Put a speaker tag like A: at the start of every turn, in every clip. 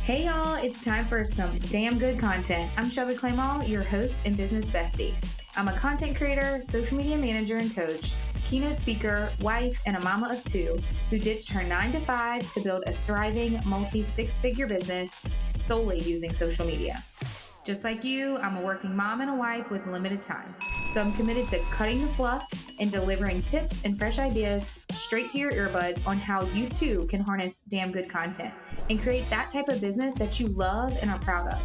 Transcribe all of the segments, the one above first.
A: Hey y'all, it's time for some damn good content. I'm Shelby Clement, your host and business bestie. I'm a content creator, social media manager and coach, keynote speaker, wife, and a mama of two who ditched her 9-to-5 to build a thriving multi-six-figure business solely using social media. Just like you, I'm a working mom and a wife with limited time. So I'm committed to cutting the fluff and delivering tips and fresh ideas straight to your earbuds on how you too can harness damn good content and create that type of business that you love and are proud of.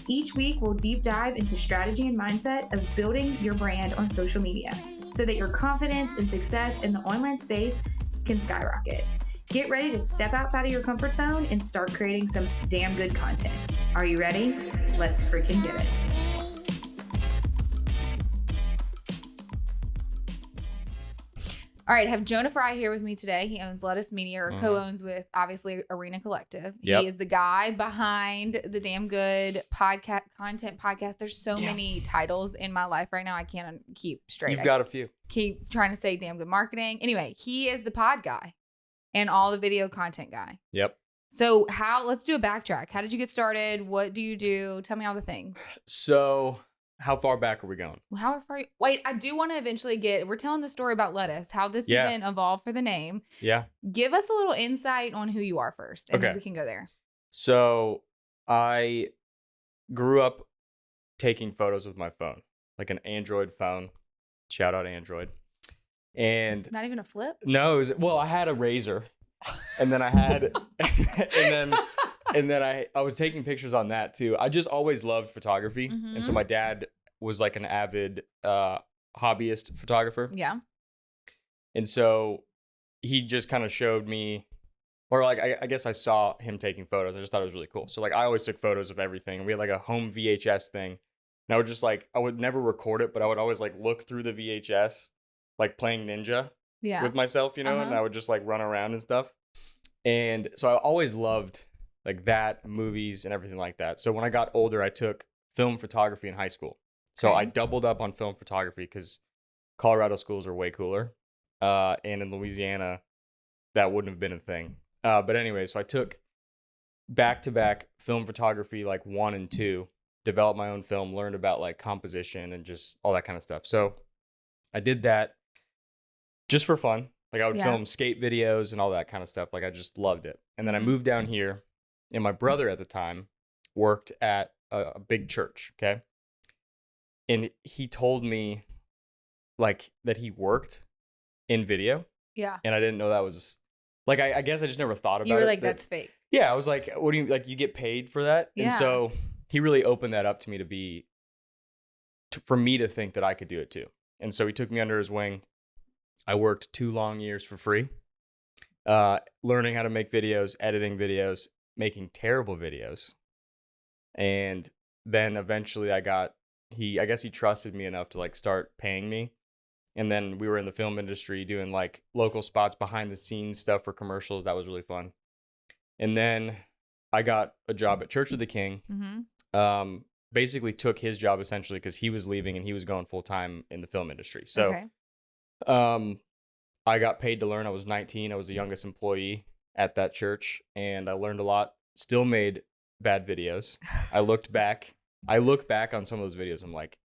A: Each week, we'll deep dive into strategy and mindset of building your brand on social media so that your confidence and success in the online space can skyrocket. Get ready to step outside of your comfort zone and start creating some damn good content. Are you ready? Let's freaking get it. All right, I have Jonah Fry here with me today. He owns Lettuce Media, or co-owns with, obviously, Arena Collective. Yep. He is the guy behind the Damn Good content podcast. There's so many titles in my life right now. I can't keep straight.
B: You've got a few.
A: Keep trying to say Damn Good Marketing. Anyway, he is the pod guy and all the video content guy.
B: Yep.
A: So let's do a backtrack. How did you get started? What do you do? Tell me all the things.
B: So how far back are we going?
A: Well, how far? Wait, I do want to eventually we're telling the story about Lettuce, how this even evolved for the name.
B: Yeah.
A: Give us a little insight on who you are first, and then we can go there.
B: So I grew up taking photos with my phone, like an Android phone. Shout out Android. And
A: not even a flip?
B: No, I had a Razor. And then I had and then I was taking pictures on that too. I just always loved photography. Mm-hmm. And so my dad was like an avid hobbyist photographer.
A: Yeah.
B: And so he just kind of showed me, or like I guess I saw him taking photos. I just thought it was really cool. So like I always took photos of everything. We had like a home VHS thing. And I would never record it, but I would always like look through the VHS, like playing Ninja with myself, and I would just like run around and stuff. And so I always loved like that, movies and everything like that. So when I got older, I took film photography in high school. So I doubled up on film photography because Colorado schools are way cooler. And in Louisiana, that wouldn't have been a thing. But anyway, so I took back-to-back film photography, like 1 and 2, developed my own film, learned about like composition and just all that kind of stuff. So I did that just for fun. Like I would film skate videos and all that kind of stuff. Like I just loved it. And then I moved down here, and my brother at the time worked at a big church. Okay. And he told me like that he worked in video.
A: Yeah.
B: And I didn't know that was like, I guess I just never thought about it.
A: You were like, that's fake.
B: Yeah. I was like, what do you, like, you get paid for that? Yeah. And so he really opened that up to me for me to think that I could do it too. And so he took me under his wing. I worked 2 long years for free, learning how to make videos, editing videos, making terrible videos. And then eventually I guess he trusted me enough to like start paying me. And then we were in the film industry doing like local spots, behind the scenes stuff for commercials. That was really fun. And then I got a job at Church of the King. Mm-hmm. Basically took his job essentially because he was leaving and he was going full time in the film industry. So I got paid to learn. I was 19. I was the youngest employee at that church, and I learned a lot. Still made bad videos. I look back on some of those videos. I'm like,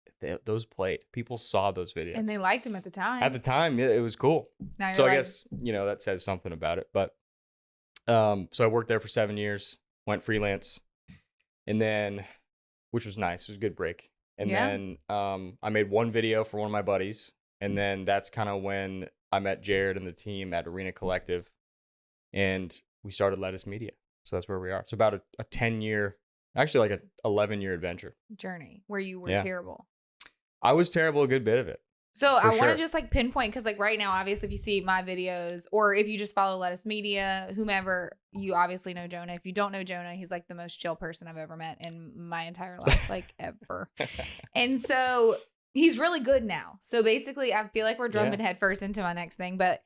B: those played. People saw those videos.
A: And they liked them at the time.
B: At the time, yeah, it was cool. So I guess, that says something about it. But so I worked there for 7 years, went freelance, and then, which was nice. It was a good break. And then I made one video for one of my buddies. And then that's kind of when I met Jared and the team at Arena Collective, and we started Lettuce Media. So that's where we are. It's about a 10-year, actually like a 11-year adventure.
A: Journey where you were terrible.
B: I was terrible a good bit of it.
A: So I want to just like pinpoint, because like right now, obviously, if you see my videos or if you just follow Lettuce Media, whomever, you obviously know Jonah. If you don't know Jonah, he's like the most chill person I've ever met in my entire life, like ever. And so he's really good now. So basically, I feel like we're jumping headfirst into my next thing. But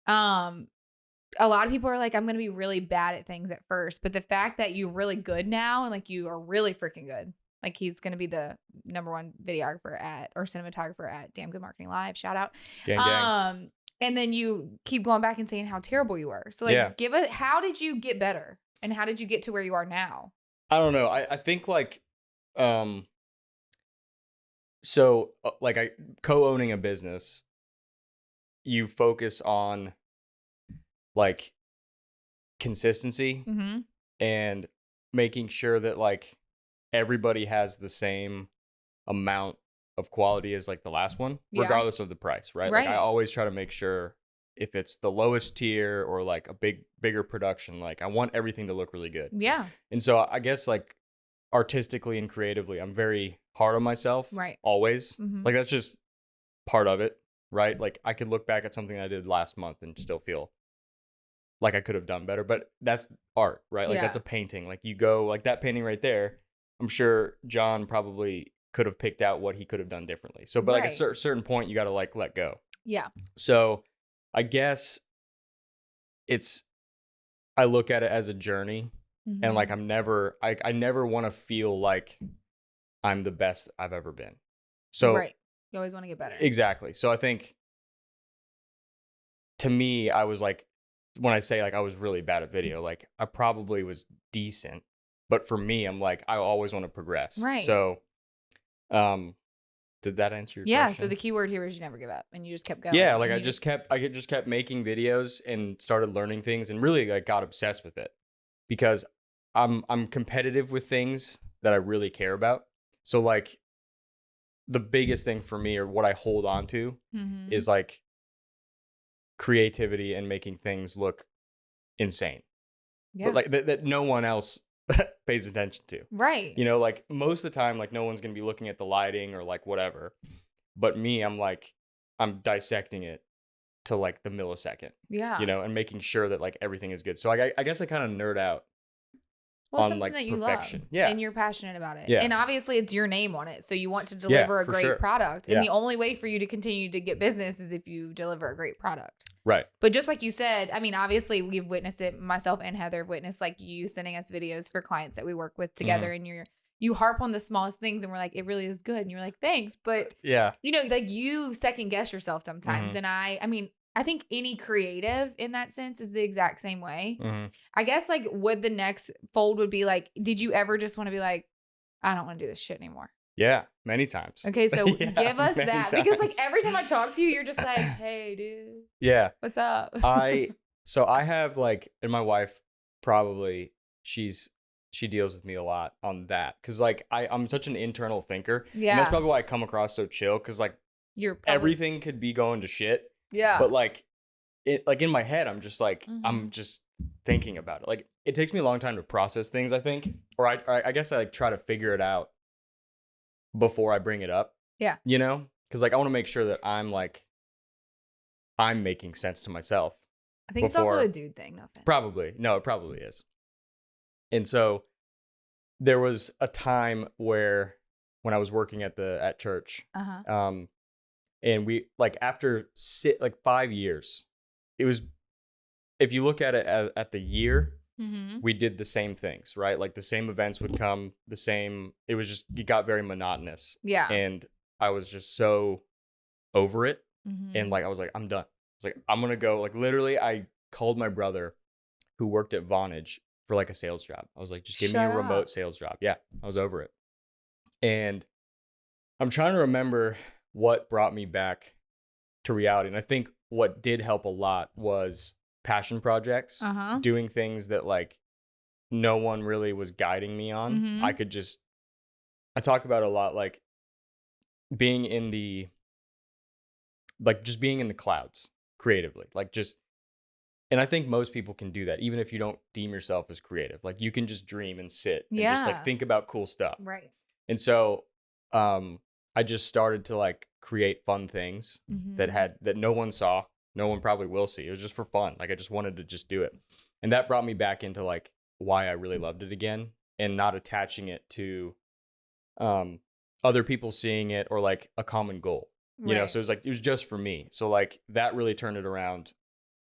A: a lot of people are like, I'm going to be really bad at things at first. But the fact that you're really good now, and like you are really freaking good. Like he's going to be the #1 videographer or cinematographer at Damn Good Marketing Live. Shout out.
B: Gang.
A: And then you keep going back and saying how terrible you were. So like, how did you get better? And how did you get to where you are now?
B: I don't know. I think like, um, so like I co-owning a business, you focus on like consistency
A: Mm-hmm.
B: and making sure that like everybody has the same amount of quality as like the last one,
A: Yeah.
B: regardless of the price, right? Like I
A: Right.
B: always try to make sure if it's the lowest tier or like a bigger production, like I want everything to look really good.
A: Yeah.
B: And so I guess like artistically and creatively, I'm very hard on myself
A: Right.
B: always.
A: Mm-hmm.
B: Like that's just part of it, right? Like I could look back at something I did last month and still feel like I could have done better, but that's art, right? Like that's
A: Yeah.
B: a painting. Like you go like that painting right there. I'm sure John probably could have picked out what he could have done differently. So, but like at
A: Right.
B: a certain point, you got to like let go.
A: Yeah.
B: So, I guess it's I look at it as a journey, and like
A: Mm-hmm.
B: I never want to feel like I'm the best I've ever been. So
A: Right. You always want to get better.
B: exactly. So I think to me, I was like, when I say like I was really bad at video, like I probably was decent, but for me, I'm like, I always want to progress.
A: Right.
B: So, um, did that answer your
A: Yeah. So
B: question?
A: the key word here is you never give up, and you just kept going.
B: Yeah, like
A: and
B: I
A: you
B: just kept making videos and started learning things and really like got obsessed with it because I'm competitive with things that I really care about. So like the biggest thing for me or what I hold on to
A: Mm-hmm.
B: is like creativity and making things look insane.
A: Yeah.
B: But like that no one else pays attention to.
A: Right.
B: You know, like most of the time like no one's going to be looking at the lighting or like whatever. But me, I'm like I'm dissecting it to like the millisecond,
A: Yeah.
B: you know, and making sure that like everything is good. So I guess I kind of nerd out
A: Well, it's
B: on
A: something
B: like
A: that you love
B: perfection. Yeah.
A: and you're passionate about it.
B: Yeah.
A: And obviously it's your name on it. So you want to
B: Yeah,
A: deliver a
B: for
A: great
B: sure.
A: product. And
B: Yeah.
A: the only way for you to continue to get business is if you deliver a great product.
B: Right.
A: But just like you said, I mean, obviously we've witnessed it. Myself and Heather have witnessed like you sending us videos for clients that we work with together, and you harp on the smallest things and we're like, it really is good. And you're like, thanks. But
B: Yeah.
A: you know, like you second guess yourself sometimes. And I mean, I think any creative in that sense is the exact same way. I guess like what the next fold would be like, did you ever just want to be like, I don't want to do this shit anymore?
B: Yeah. Many times.
A: Okay, so
B: Yeah,
A: give us
B: many
A: that. Because like
B: times.
A: every time I talk to you, you're just like, hey, dude,
B: Yeah.
A: what's up?
B: So I have like, and my wife probably she deals with me a lot on that because like I'm such an internal thinker, and that's
A: Yeah.
B: probably why I come across so chill because like
A: You're probably,
B: everything could be going to shit,
A: yeah.
B: but like it like in my head I'm just like I'm
A: Mhm.
B: just thinking about it. Like it takes me a long time to process things, I think, or I guess I like try to figure it out before I bring it up.
A: Yeah.
B: You know, because like I want to make sure that I'm making sense to myself.
A: I think it's also
B: before-
A: a dude thing. No offense.
B: Probably. No, it probably is. And so there was a time where when I was working at church,
A: Uh-huh.
B: and we like after 5 years, it was if you look at it at the year,
A: Mm-hmm.
B: we did the same things, right? Like the same events would come, it was just it got very monotonous.
A: Yeah.
B: And I was just so over it.
A: Mm-hmm.
B: And like I was like, I'm done. I was like, I'm gonna go. Like literally, I called my brother who worked at Vonage for like a sales job. I was like, just give me
A: Shut
B: a remote
A: up.
B: sales job. Yeah, I was over it. And I'm trying to remember what brought me back to reality. And I think what did help a lot was passion projects,
A: Uh-huh.
B: doing things that like no one really was guiding me on.
A: Mhm.
B: I talk about it a lot, like being in the just being in the clouds creatively, and I think most people can do that, even if you don't deem yourself as creative. Like you can just dream and sit and just
A: Yeah.
B: like think about cool stuff.
A: Right.
B: And so I just started to like create fun things
A: Mhm.
B: that no one saw, no one probably will see. It was just for fun. Like I just wanted to just do it. And that brought me back into like why I really loved it again and not attaching it to other people seeing it or like a common goal. You know,
A: Right.
B: so it was just for me. So like that really turned it around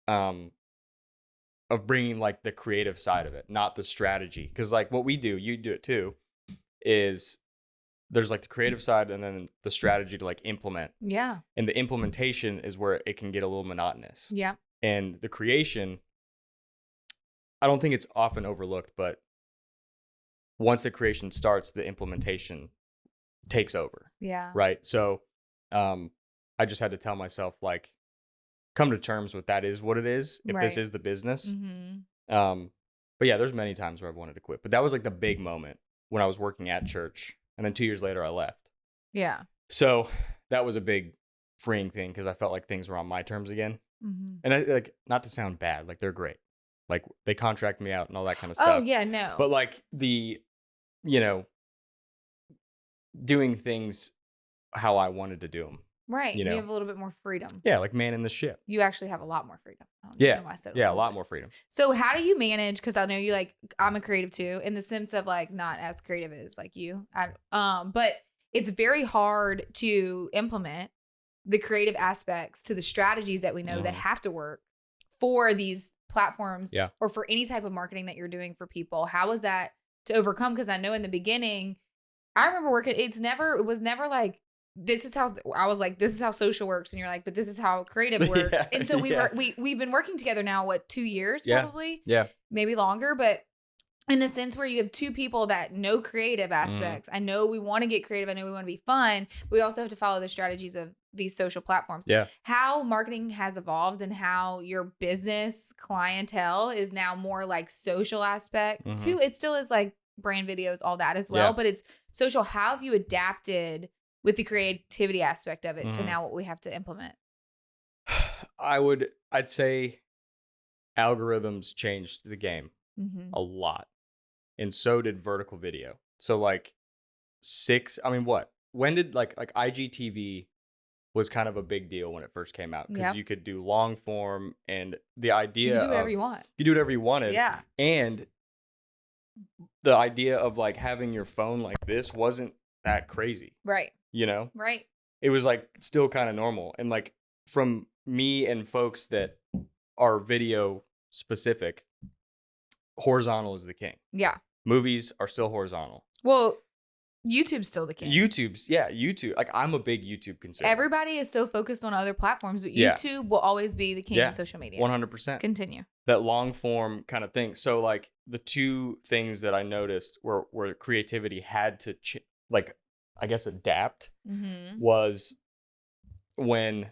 B: of bringing like the creative side of it, not the strategy. Cause like what we do, you do it too, is there's like the creative side and then the strategy to like implement.
A: Yeah.
B: And the implementation is where it can get a little monotonous.
A: Yeah.
B: And the creation, I don't think it's often overlooked, but once the creation starts, the implementation takes over.
A: Yeah.
B: Right. So I just had to tell myself, like, come to terms with that is what it is. If this is the business. But yeah, there's many times where I've wanted to quit. But that was like the big moment when I was working at church. And then 2 years later, I left.
A: Yeah.
B: So that was a big freeing thing because I felt like things were on my terms again. And I, like, not to sound bad, like, they're great. Like, they contract me out and all that kind of stuff.
A: Oh, yeah, no.
B: But like doing things how I wanted to do them.
A: Right. You have a little bit more freedom.
B: Yeah, like manning the ship.
A: You actually have a lot more freedom.
B: Yeah. A lot more freedom.
A: So how do you manage? Because I know you I'm a creative too, in the sense of like not as creative as like you. But it's very hard to implement the creative aspects to the strategies that we know that have to work for these platforms or for any type of marketing that you're doing for people. How is that to overcome? Because I know in the beginning, I remember working, it was never like, this is how I was like, this is how social works. And you're like, but this is how creative works. And so we've been working together now, 2 years probably?
B: Yeah.
A: Maybe longer. But in the sense where you have two people that know creative aspects. I know we want to get creative. I know we want to be fun. But we also have to follow the strategies of these social platforms.
B: Yeah.
A: How marketing has evolved and how your business clientele is now more like social aspect too. It still is like brand videos, all that as well. But it's social. How have you adapted with the creativity aspect of it to now what we have to implement?
B: I'd say algorithms changed the game a lot. And so did vertical video. So like when did like IGTV was kind of a big deal when it first came out because you could do long form and the idea
A: you do whatever you want.
B: You do whatever you wanted.
A: Yeah.
B: And the idea of like having your phone like this wasn't that crazy.
A: Right.
B: Right. It was like still kind of normal. And like from me and folks that are video specific, horizontal is the king.
A: Yeah.
B: Movies are still horizontal.
A: Well, YouTube's still the king.
B: YouTube. Like I'm a big YouTube consumer.
A: Everybody is so focused on other platforms, but YouTube will always be the king of social media.
B: 100%.
A: Continue.
B: That long form kind of thing. So like the two things that I noticed where creativity had to adapt was when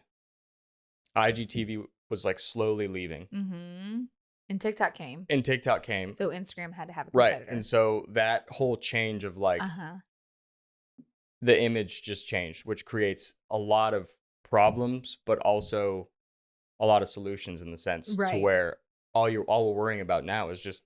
B: IGTV was like slowly leaving.
A: And TikTok came.
B: So
A: Instagram had to have a competitor.
B: Right. And so that whole change of like the image just changed, which creates a lot of problems, but also a lot of solutions in the sense to where all we're worrying about now is just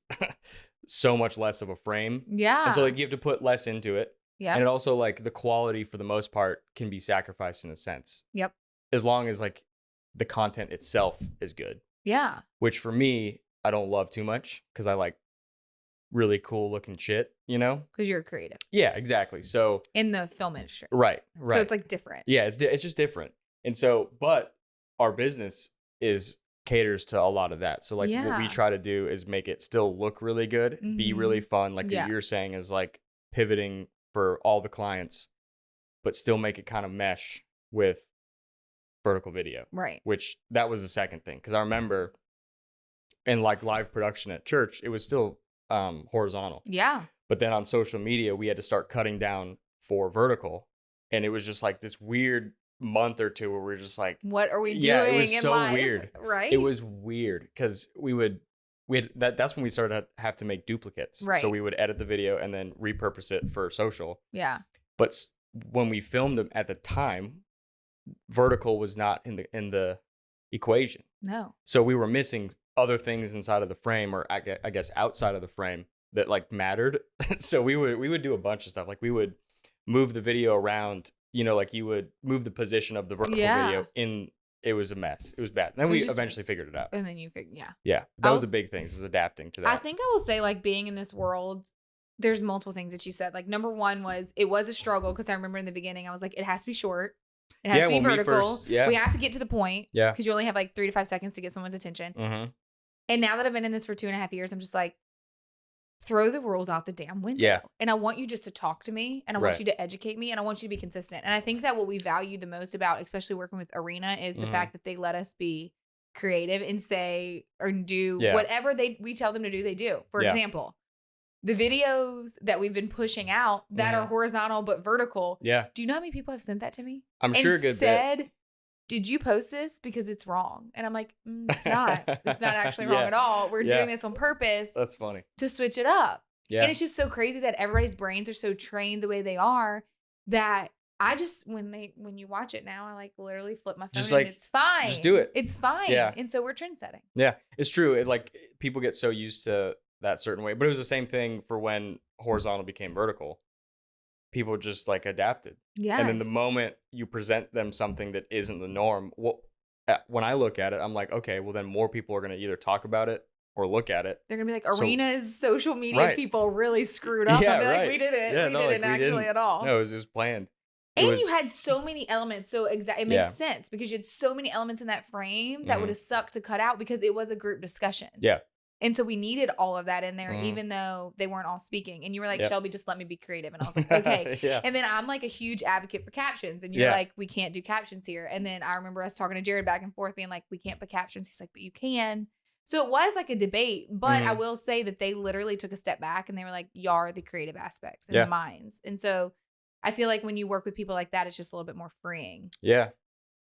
B: so much less of a frame.
A: Yeah.
B: And so like you have to put less into it.
A: Yeah.
B: And it also like the quality for the most part can be sacrificed in a sense.
A: Yep.
B: As long as like the content itself is good.
A: Yeah.
B: Which for me, I don't love too much because I like really cool looking shit, Because
A: you're creative.
B: Yeah, exactly. So
A: in the film industry.
B: Right.
A: So it's like different.
B: Yeah, it's just different. And so, but our business caters to a lot of that. So like what we try to do is make it still look really good, be really fun. Like what you're saying is like pivoting for all the clients, but still make it kind of mesh with vertical video.
A: Right.
B: Which that was the second thing. Because I remember in like live production at church, it was still horizontal.
A: Yeah.
B: But then on social media, we had to start cutting down for vertical. And it was just like this weird month or two where we were just like,
A: what are we doing?
B: Yeah, it was
A: in
B: so
A: life?
B: weird.
A: Right.
B: It was weird because that's when we started to have to make duplicates.
A: Right.
B: So we would edit the video and then repurpose it for social.
A: Yeah.
B: But when we filmed them at the time, vertical was not in the equation.
A: No.
B: So we were missing other things inside of the frame, or I guess outside of the frame that like mattered. So we would do a bunch of stuff. Like we would move the video around, like you would move the position of the vertical video in. It was a mess. It was bad. And then we eventually figured it out.
A: And then you
B: Yeah. That was a big thing, is adapting to that.
A: I think I will say, like, being in this world, there's multiple things that you said. Like, number one was, it was a struggle because I remember in the beginning, I was like, it has to be short. It has to be vertical. We have to get to the point.
B: Yeah.
A: Because you only have like 3 to 5 seconds to get someone's attention. And now that I've been in this for 2.5 years, I'm just like, throw the rules out the damn window.
B: Yeah.
A: And I want you just to talk to me, and I want you to educate me, and I want you to be consistent. And I think that what we value the most about, especially working with Arena, is the fact that they let us be creative and say or do whatever we tell them to do, they do. For example, the videos that we've been pushing out that are horizontal but vertical.
B: Yeah.
A: Do you know how many people have sent that to me?
B: I'm sure a good
A: bit. Did you post this because it's wrong? And I'm like, it's not. It's not actually wrong at all. We're doing this on purpose.
B: That's funny.
A: To switch it up.
B: Yeah.
A: And it's just so crazy that everybody's brains are so trained the way they are that I just, when you watch it now, I like literally flip my phone
B: Just
A: and it's fine.
B: Just do it.
A: It's fine.
B: Yeah.
A: And so we're trend setting.
B: Yeah, it's true. It like people get so used to that certain way, but it was the same thing for when horizontal became vertical. People just like adapted.
A: Yeah.
B: And then the moment you present them something that isn't the norm, when I look at it, I'm like, okay, well then more people are going to either talk about it or look at it.
A: They're going to be like, Arena's social media people really screwed up.
B: Yeah,
A: I'll be like, we didn't.
B: Yeah,
A: we didn't actually at all.
B: No, it was planned.
A: And you had so many elements. So it makes sense because you had so many elements in that frame that would have sucked to cut out because it was a group discussion.
B: Yeah.
A: And so we needed all of that in there, even though they weren't all speaking. And you were like, Shelby, just let me be creative. And I was like, okay. And then I'm like a huge advocate for captions. And you're like, we can't do captions here. And then I remember us talking to Jared back and forth being like, we can't put captions. He's like, but you can. So it was like a debate. But I will say that they literally took a step back and they were like, y'all are the creative aspects and the minds. And so I feel like when you work with people like that, it's just a little bit more freeing.
B: Yeah.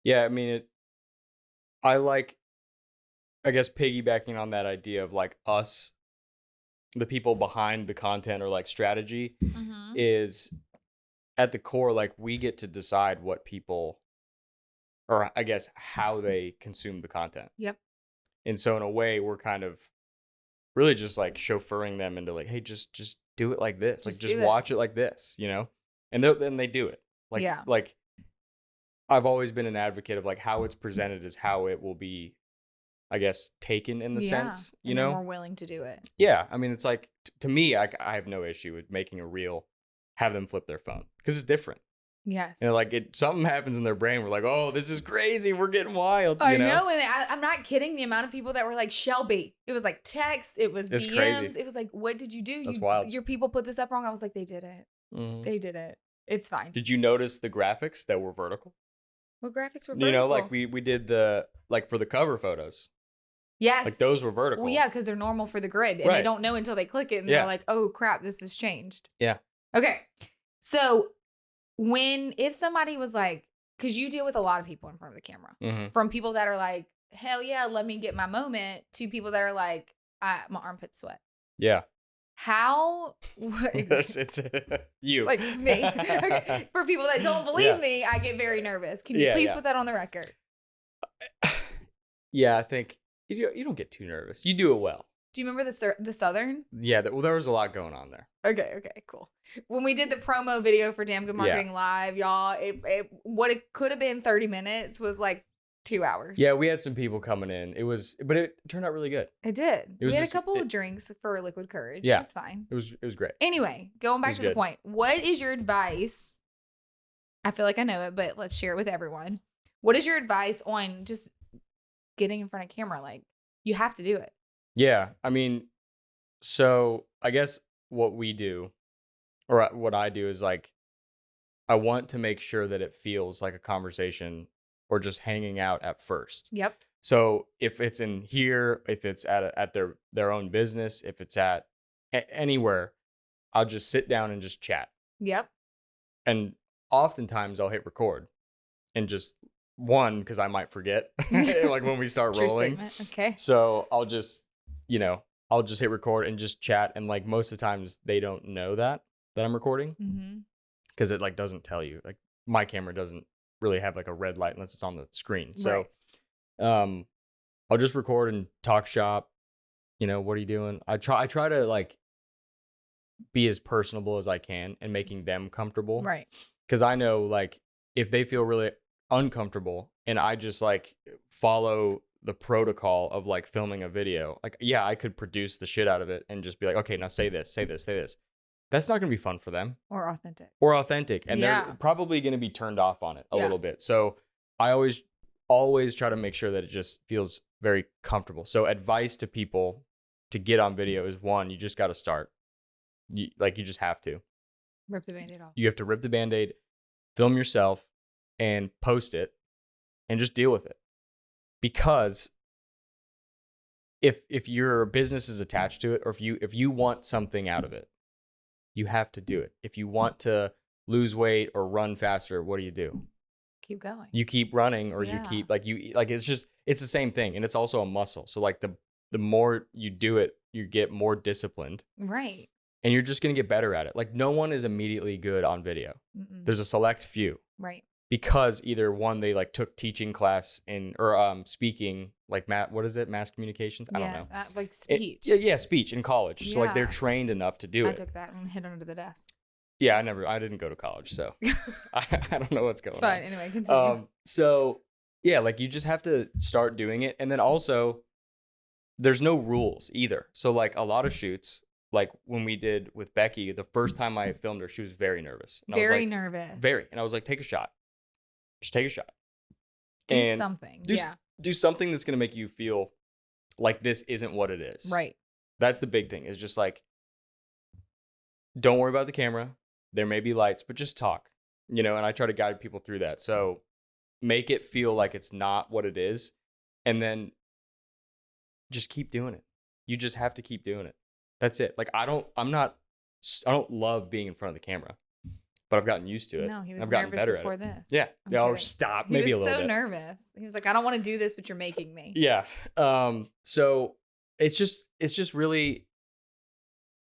B: Yeah. I mean, I guess piggybacking on that idea of like us, the people behind the content or like strategy is at the core, like we get to decide what people, or I guess how they consume the content.
A: Yep.
B: And so in a way, we're kind of really just like chauffeuring them into like, hey, just do it like this. Just watch it like this, you know? And then they do it. Like I've always been an advocate of like how it's presented is how it will be, I guess, taken in the sense, you know,
A: more willing to do it.
B: Yeah. I mean, it's like, to me, I have no issue with making a reel, have them flip their phone because it's different.
A: Yes.
B: And like something happens in their brain. We're like, oh, this is crazy. We're getting wild.
A: I know. And I'm not kidding. The amount of people that were like, Shelby, it was like text. It was DMs. Crazy. It was like, what did you do?
B: That's wild.
A: Your people put this up wrong. I was like, they did it. They did it. It's fine.
B: Did you notice the graphics that were vertical?
A: What graphics were vertical?
B: You know, like we did like for the cover photos.
A: Yes.
B: Like those were vertical.
A: Well, yeah, because they're normal for the grid. And they don't know until they click it. And they're like, oh, crap, this has changed.
B: Yeah.
A: Okay. So if somebody was like, because you deal with a lot of people in front of the camera. From people that are like, hell yeah, let me get my moment, to people that are like, my armpits sweat.
B: Yeah.
A: How?
B: It's you.
A: Like me. Okay. For people that don't believe me, I get very nervous. Can you please put that on the record?
B: Yeah, I think you don't get too nervous. You do it well.
A: Do you remember the Southern?
B: Yeah, there was a lot going on there.
A: Okay, cool. When we did the promo video for Damn Good Marketing Live, y'all, what it could have been 30 minutes was like 2 hours.
B: Yeah, we had some people coming in. But it turned out really good.
A: It did. We had a couple of drinks for Liquid Courage.
B: Yeah,
A: it was fine.
B: It was great.
A: Anyway, going back to the point, what is your advice? I feel like I know it, but let's share it with everyone. What is your advice on just getting in front of camera? Like, you have to do it.
B: Yeah, I mean, so I guess what we do, or what I do, is like, I want to make sure that it feels like a conversation or just hanging out at first.
A: Yep.
B: So if it's in here, if it's at their own business, if it's at anywhere, I'll just sit down and just chat.
A: Yep.
B: And oftentimes I'll hit record and just because I might forget like when we start rolling.
A: True statement. Okay.
B: So I'll just hit record and just chat. And like most of the times they don't know that I'm recording because it like doesn't tell you. Like my camera doesn't really have like a red light unless it's on the screen. So I'll just record and talk shop. You know, what are you doing? I try to like be as personable as I can and making them comfortable.
A: Right.
B: Because I know like if they feel really uncomfortable and I just like follow the protocol of like filming a video, like, yeah, I could produce the shit out of it and just be like, okay, now say this. That's not going to be fun for them.
A: Or authentic.
B: And they're probably going to be turned off on it a little bit. So I always try to make sure that it just feels very comfortable. So advice to people to get on video is, one, you just got to start. You just have to.
A: Rip the Band-Aid off.
B: You have to rip the Band-Aid, film yourself, and post it, and just deal with it. Because if your business is attached to it, or if you want something out of it, you have to do it. If you want to lose weight or run faster, what do?
A: Keep going.
B: You keep running, or you
A: Yeah.
B: keep it's the same thing, and it's also a muscle. So like the more you do it, you get more disciplined,
A: Right.
B: and you're just going to get better at it. Like no one is immediately good on video.
A: Mm-mm.
B: There's a select few.
A: Right.
B: Because either one, they like took teaching class or speaking, like what is it? Mass communications? I don't know.
A: Like speech.
B: Yeah, speech in college. So like they're
A: Yeah.
B: trained enough to do
A: I
B: it.
A: took that and hid under the desk.
B: Yeah, I didn't go to college, so I don't know what's going
A: It's fine.
B: on.
A: Anyway, continue.
B: So yeah, like you just have to start doing it. And then also there's no rules either. So like a lot of shoots, like when we did with Becky, the first time I filmed her, she was very nervous. And I was
A: Very
B: like,
A: nervous.
B: Very. And I was like, take a shot. Just take a shot.
A: Do
B: And
A: something.
B: do something that's going to make you feel like this isn't what it is.
A: Right.
B: That's the big thing, is just like, don't worry about the camera. There may be lights, but just talk, and I try to guide people through that. So make it feel like it's not what it is. And then just keep doing it. You just have to keep doing it. That's it. Like, I don't love being in front of the camera, but I've gotten used to it.
A: No, he was
B: I've gotten
A: nervous
B: better
A: before
B: at it.
A: this.
B: Yeah.
A: I'm
B: Yeah. Or
A: kidding.
B: stop.
A: He
B: Maybe
A: was
B: a little
A: so
B: bit.
A: nervous. He was like, I don't want to do this, but you're making me.
B: Yeah. So it's just really,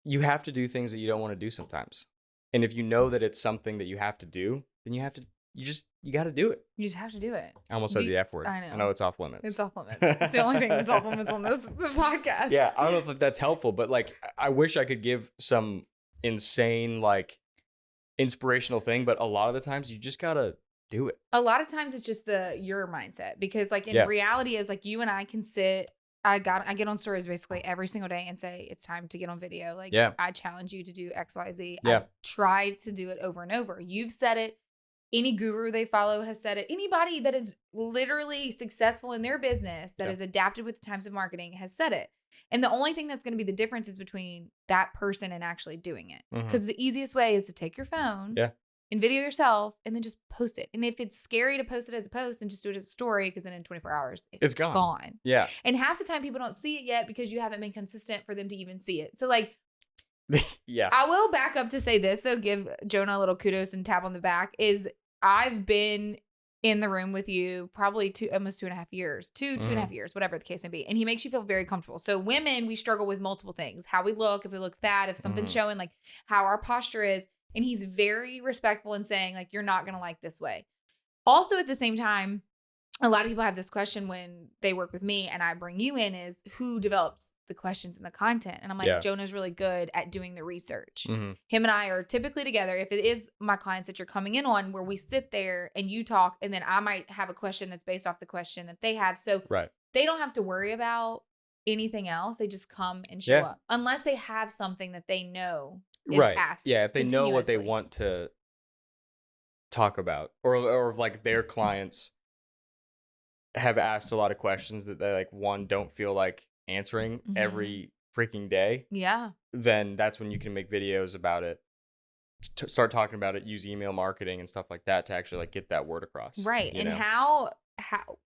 B: you have to do things that you don't want to do sometimes. And if you know that it's something that you have to do, then you got to do it.
A: You just have to do it.
B: I almost said the F word.
A: I know.
B: I know it's off limits.
A: It's off limits. It's the only thing that's off limits on the podcast.
B: Yeah. I don't know if that's helpful, but like, I wish I could give some insane, like, inspirational thing, but a lot of the times you just got to do it.
A: A lot of times it's just your mindset, because like in reality is like you and I can sit. I get on stories basically every single day and say it's time to get on video. Like I challenge you to do X, Y, Z.
B: Yeah.
A: I try to do it over and over. You've said it. Any guru they follow has said it. Anybody that is literally successful in their business that is adapted with the times of marketing has said it. And the only thing that's going to be the difference is between that person and actually doing it. Because the easiest way is to take your phone and video yourself and then just post it. And if it's scary to post it as a post, then just do it as a story, because then in 24 hours, it's gone.
B: Yeah.
A: And half the time people don't see it yet because you haven't been consistent for them to even see it. So like,
B: yeah.
A: I will back up to say this, though, give Jonah a little kudos and tap on the back, is I've been in the room with you probably almost 2.5 years, 2.5 years, whatever the case may be. And he makes you feel very comfortable. So women, we struggle with multiple things: how we look, if we look fat, if something's showing, like how our posture is. And he's very respectful in saying, like, you're not going to like this way. Also, at the same time, a lot of people have this question when they work with me and I bring you in, is who develops the questions and the content? And I'm like, Jonah's really good at doing the research. Him and I are typically together. If it is my clients that you're coming in on, where we sit there and you talk, and then I might have a question that's based off the question that they have. So they don't have to worry about anything else. They just come and show up, unless they have something that they know is asked.
B: Yeah. If they know what they want to talk about, or like their clients have asked a lot of questions that they like, don't feel like answering every freaking day. Yeah. Then that's when you can make videos about it, start talking about it, use email marketing and stuff like that to actually like get that word across. Right.
A: And how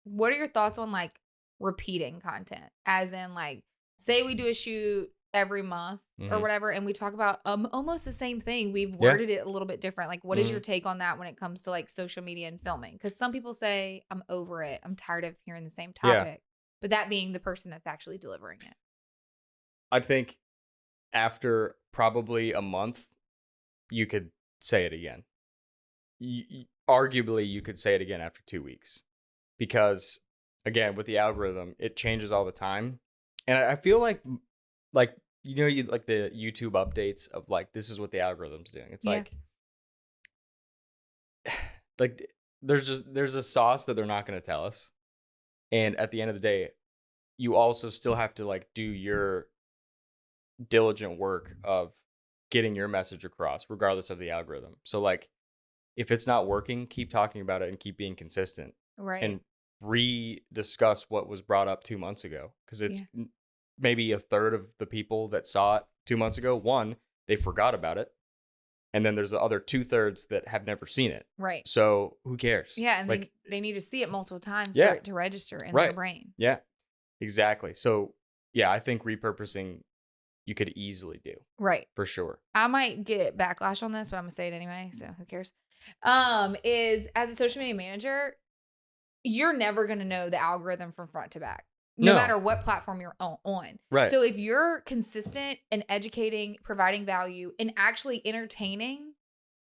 A: what are your thoughts on like repeating content? As in, like, say we do a shoot every month or whatever, and we talk about almost the same thing. We've worded it a little bit different. Like, what is your take on that when it comes to like social media and filming? Because some people say, I'm over it, I'm tired of hearing the same topic, but that being the person that's actually delivering it.
B: I think after probably a month, you could say it again. Arguably, you could say it again after 2 weeks, because again, with the algorithm, it changes all the time. And I feel like you like the YouTube updates of like, this is what the algorithm's doing. It's like there's a sauce that they're not going to tell us. And at the end of the day, you also still have to like do your diligent work of getting your message across, regardless of the algorithm. So like, if it's not working, keep talking about it and keep being consistent. Right. And re-discuss what was brought up 2 months ago. Because it's maybe a third of the people that saw it 2 months ago, they forgot about it. And then there's the other 2/3 that have never seen it. Right. So who cares?
A: Yeah. And like, they need to see it multiple times for it to register in their brain.
B: Yeah, exactly. So yeah, I think repurposing you could easily do.
A: Right.
B: For sure.
A: I might get backlash on this, but I'm gonna say it anyway, so who cares? Is as a social media manager, you're never gonna know the algorithm from front to back, no matter what platform you're on.
B: Right.
A: So if you're consistent in educating, providing value, and actually entertaining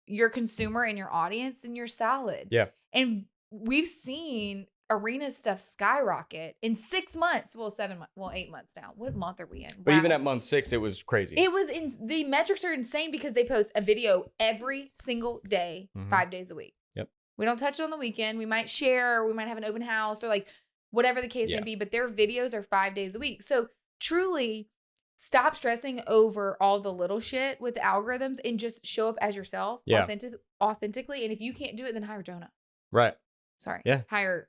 A: your consumer and your audience, then you're solid.
B: Yeah.
A: And we've seen arena stuff skyrocket in 6 months. Well, 7 months. Well, 8 months now. What month are we in?
B: But even at month 6, it was crazy.
A: It was the metrics are insane because they post a video every single day, 5 days a week.
B: Yep.
A: We don't touch it on the weekend. We might share, we might have an open house or like whatever the case may be, but their videos are 5 days a week. So truly stop stressing over all the little shit with the algorithms and just show up as yourself authentically. And if you can't do it, then hire Jonah.
B: Right.
A: Sorry.
B: Yeah.
A: Hire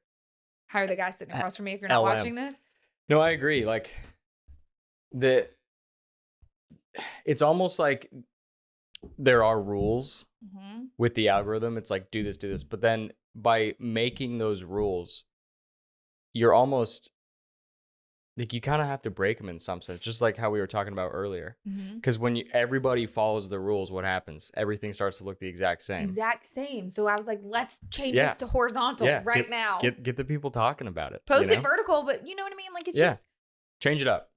A: the guy sitting across from me if you're not watching this.
B: No, I agree. Like it's almost like there are rules with the algorithm. It's like, do this. But then by making those rules, you're almost like, you kind of have to break them in some sense, just like how we were talking about earlier. Because when everybody follows the rules, what happens? Everything starts to look the exact same. So I was like, let's change this to horizontal now. Get the people talking about it.
A: Post it vertical, but you know what I mean? Like, it's just
B: change it up.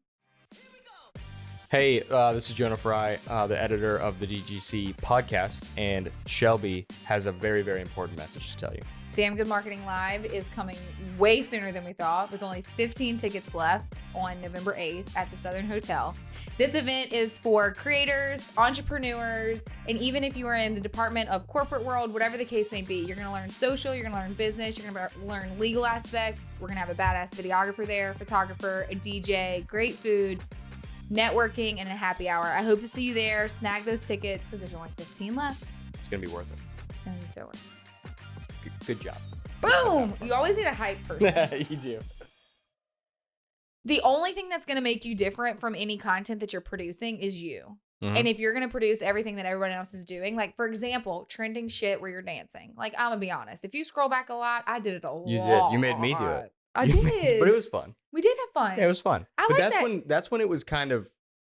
B: Hey, this is Jonah Fry, the editor of the DGC podcast, and Shelby has a very, very important message to tell you.
A: Damn Good Marketing Live is coming way sooner than we thought, with only 15 tickets left on November 8th at the Southern Hotel. This event is for creators, entrepreneurs, and even if you are in the department of corporate world, whatever the case may be, you're going to learn social, you're going to learn business, you're going to learn legal aspect. We're going to have a badass videographer there, photographer, a DJ, great food, networking, and a happy hour. I hope to see you there. Snag those tickets because there's only 15 left.
B: It's going to be worth it.
A: It's going to be so worth it.
B: Good job.
A: Boom! You always need a hype person.
B: You do.
A: The only thing that's going to make you different from any content that you're producing is you. And if you're going to produce everything that everyone else is doing, like, for example, trending shit where you're dancing. Like, I'm going to be honest. If you scroll back a lot, I did it a lot.
B: You did. You made me do it.
A: I did.
B: But it was fun.
A: We did have fun.
B: Yeah, it was fun.
A: But
B: like that's when it was kind of...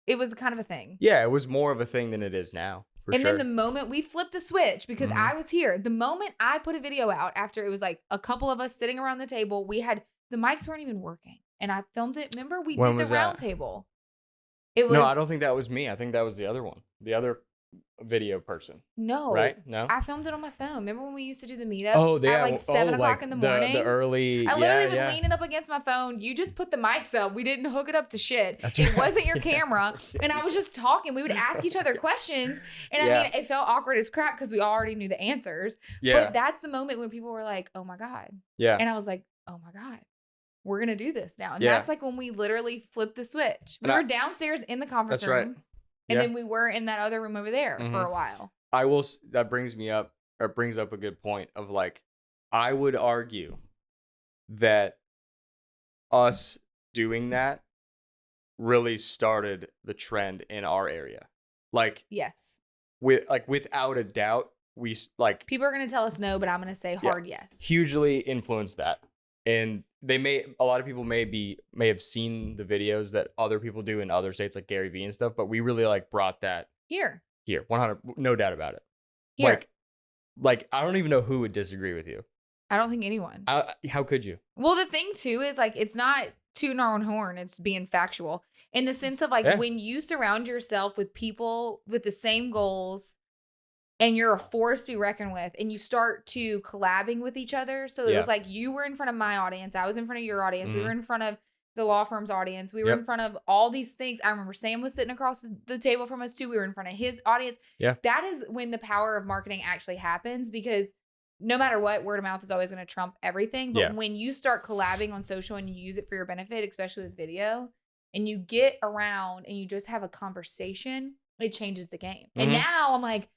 A: It was kind of a thing.
B: Yeah, it was more of a thing than it is now.
A: And then the moment we flipped the switch, because I was here, the moment I put a video out after it was like a couple of us sitting around the table, the mics weren't even working. And I filmed it. Remember, we did the round table.
B: No, I don't think that was me. I think that was the other one. The other video person.
A: No.
B: Right? No?
A: I filmed it on my phone. Remember when we used to do the meetups at like 7 o'clock in the morning?
B: The early...
A: I literally would lean it up against my phone. You just put the mics up. We didn't hook it up to shit. That's right. It wasn't your camera. And I was just talking. We would ask each other questions. And I mean, it felt awkward as crap because we already knew the answers. Yeah. But that's the moment when people were like, oh my God.
B: Yeah.
A: And I was like, oh my God. We're going to do this now. And that's like when we literally flipped the switch. We were downstairs in the conference room. That's right. And then we were in that other room over there for a while.
B: That brings up a good point of like, I would argue that us doing that really started the trend in our area. Like,
A: yes.
B: Without a doubt, we like...
A: People are going to tell us no, but I'm going to say hard yes.
B: Hugely influenced that. And a lot of people may have seen the videos that other people do in other states like Gary Vee and stuff, but we really like brought that here 100, no doubt about it. Here. Like I don't even know who would disagree with you.
A: I don't think anyone.
B: How could you?
A: Well, the thing too is like, it's not tooting our own horn. It's being factual in the sense of like when you surround yourself with people with the same goals, and you're a force to be reckoned with, and you start to collabing with each other. So it was like you were in front of my audience. I was in front of your audience. We were in front of the law firm's audience. We were in front of all these things. I remember Sam was sitting across the table from us too. We were in front of his audience. Yeah. That is when the power of marketing actually happens, because no matter what, word of mouth is always going to trump everything. But when you start collabing on social and you use it for your benefit, especially with video, and you get around and you just have a conversation, it changes the game. And now I'm like,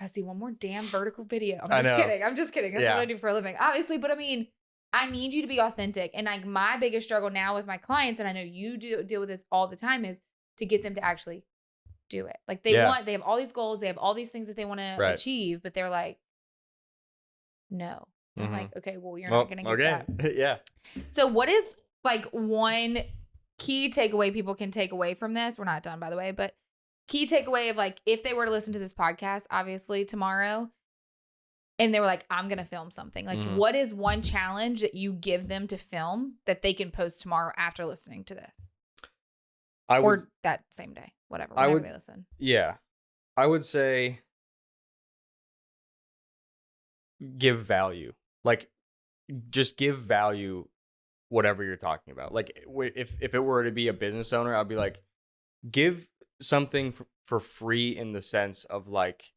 A: I see one more damn vertical video. I'm just kidding. That's what I do for a living, obviously. But I mean, I need you to be authentic. And like my biggest struggle now with my clients, and I know you deal with this all the time, is to get them to actually do it. Like they have all these goals. They have all these things that they want to achieve, but they're like, no. I'm like, okay, well, you're not going to get that.
B: Yeah.
A: So what is like one key takeaway people can take away from this. We're not done, by the way, but key takeaway of like, if they were to listen to this podcast, obviously tomorrow, and they were like, I'm going to film something. Like, what is one challenge that you give them to film that they can post tomorrow after listening to this? Or that same day, whatever, whenever they listen.
B: Yeah. I would say give value. Like, just give value whatever you're talking about. Like, if it were to be a business owner, I'd be like, give something for free in the sense of like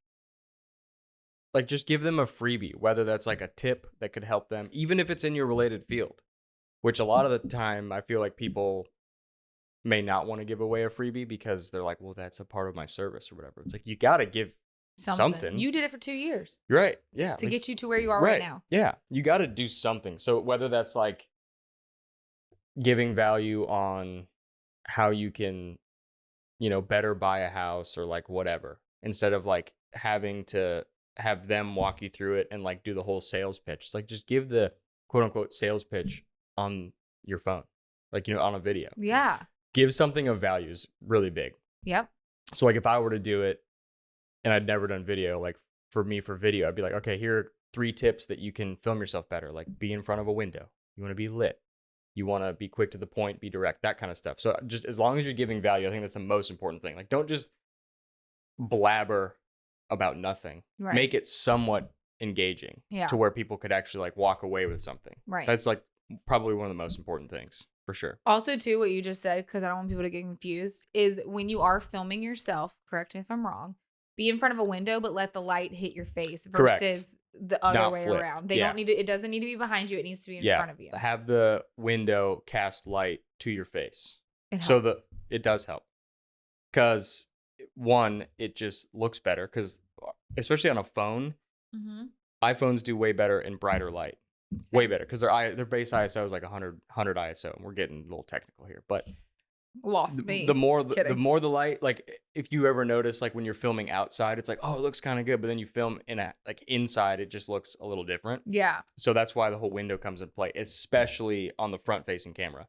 B: just give them a freebie, whether that's like a tip that could help them, even if it's in your related field, which a lot of the time I feel like people may not want to give away a freebie because they're like, well, that's a part of my service or whatever. It's like, you got to give something.
A: You did it for 2 years.
B: You're right. Yeah.
A: To get you to where you are right now.
B: Yeah. You got to do something. So whether that's like giving value on how you can, better buy a house or like whatever, instead of like having to have them walk you through it and like do the whole sales pitch. It's like, just give the quote unquote sales pitch on your phone, like, on a video.
A: Yeah.
B: Give something of value is really big.
A: Yep.
B: So like if I were to do it and I'd never done video, like for video, I'd be like, okay, here are 3 tips that you can film yourself better. Like, be in front of a window. You want to be lit. You want to be quick to the point, be direct, that kind of stuff. So just as long as you're giving value, I think that's the most important thing. Like, don't just blabber about nothing.
A: Right.
B: Make it somewhat engaging to where people could actually like walk away with something.
A: Right.
B: That's like probably one of the most important things for sure.
A: Also, too, what you just said, because I don't want people to get confused, is when you are filming yourself, correct me if I'm wrong, be in front of a window, but let the light hit your face versus
B: Correct.
A: The other
B: Not
A: way
B: flipped.
A: around. They don't need to, it doesn't need to be behind you. It needs to be in front of you.
B: Have the window cast light to your face.
A: It helps.
B: So it does help. Because one, it just looks better. Because especially on a phone, iPhones do way better in brighter light. Way better. Because their base ISO is like 100 ISO. And we're getting a little technical here. But
A: lost me.
B: The more the light, like if you ever notice, like when you're filming outside, it's like, oh, it looks kind of good, but then you film inside, it just looks a little different.
A: Yeah. So
B: that's why the whole window comes into play, especially on the front facing camera.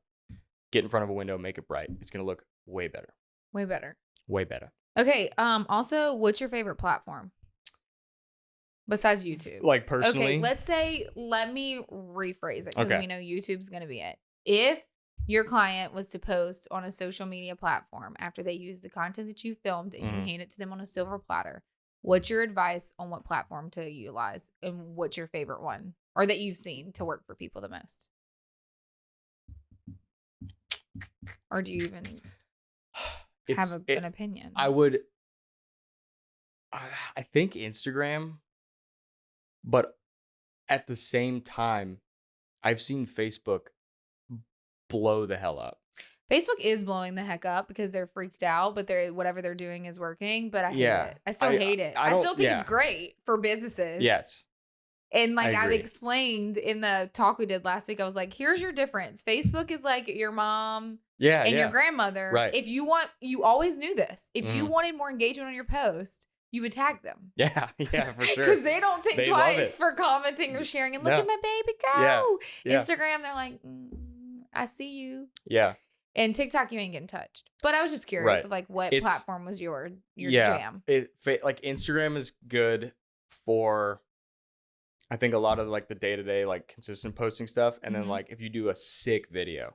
B: Get in front of a window, make it bright. It's gonna look way better.
A: Way better.
B: Way better.
A: Okay. Also, what's your favorite platform besides YouTube?
B: Like personally.
A: Okay. Let me rephrase it because we know YouTube's gonna be it. If your client was to post on a social media platform after they use the content that you filmed and you hand it to them on a silver platter, what's your advice on what platform to utilize and what's your favorite one or that you've seen to work for people the most? Or do you even have an opinion?
B: I think Instagram, but at the same time, I've seen Facebook blow the hell up.
A: Facebook is blowing the heck up because they're freaked out, but whatever they're doing is working. But I hate it. I still hate it. I still think it's great for businesses.
B: Yes.
A: And like I've explained in the talk we did last week, I was like, here's your difference. Facebook is like your mom and your grandmother.
B: Right.
A: If you always knew this. If you wanted more engagement on your post, you would tag them.
B: Yeah, for sure.
A: Because they don't think twice for commenting or sharing and look at my baby go.
B: Yeah.
A: Instagram, they're like, I see you.
B: Yeah.
A: And TikTok, you ain't getting touched. But I was just curious of like what platform was your jam.
B: Like Instagram is good for, I think, a lot of like the day-to-day like consistent posting stuff. And then like if you do a sick video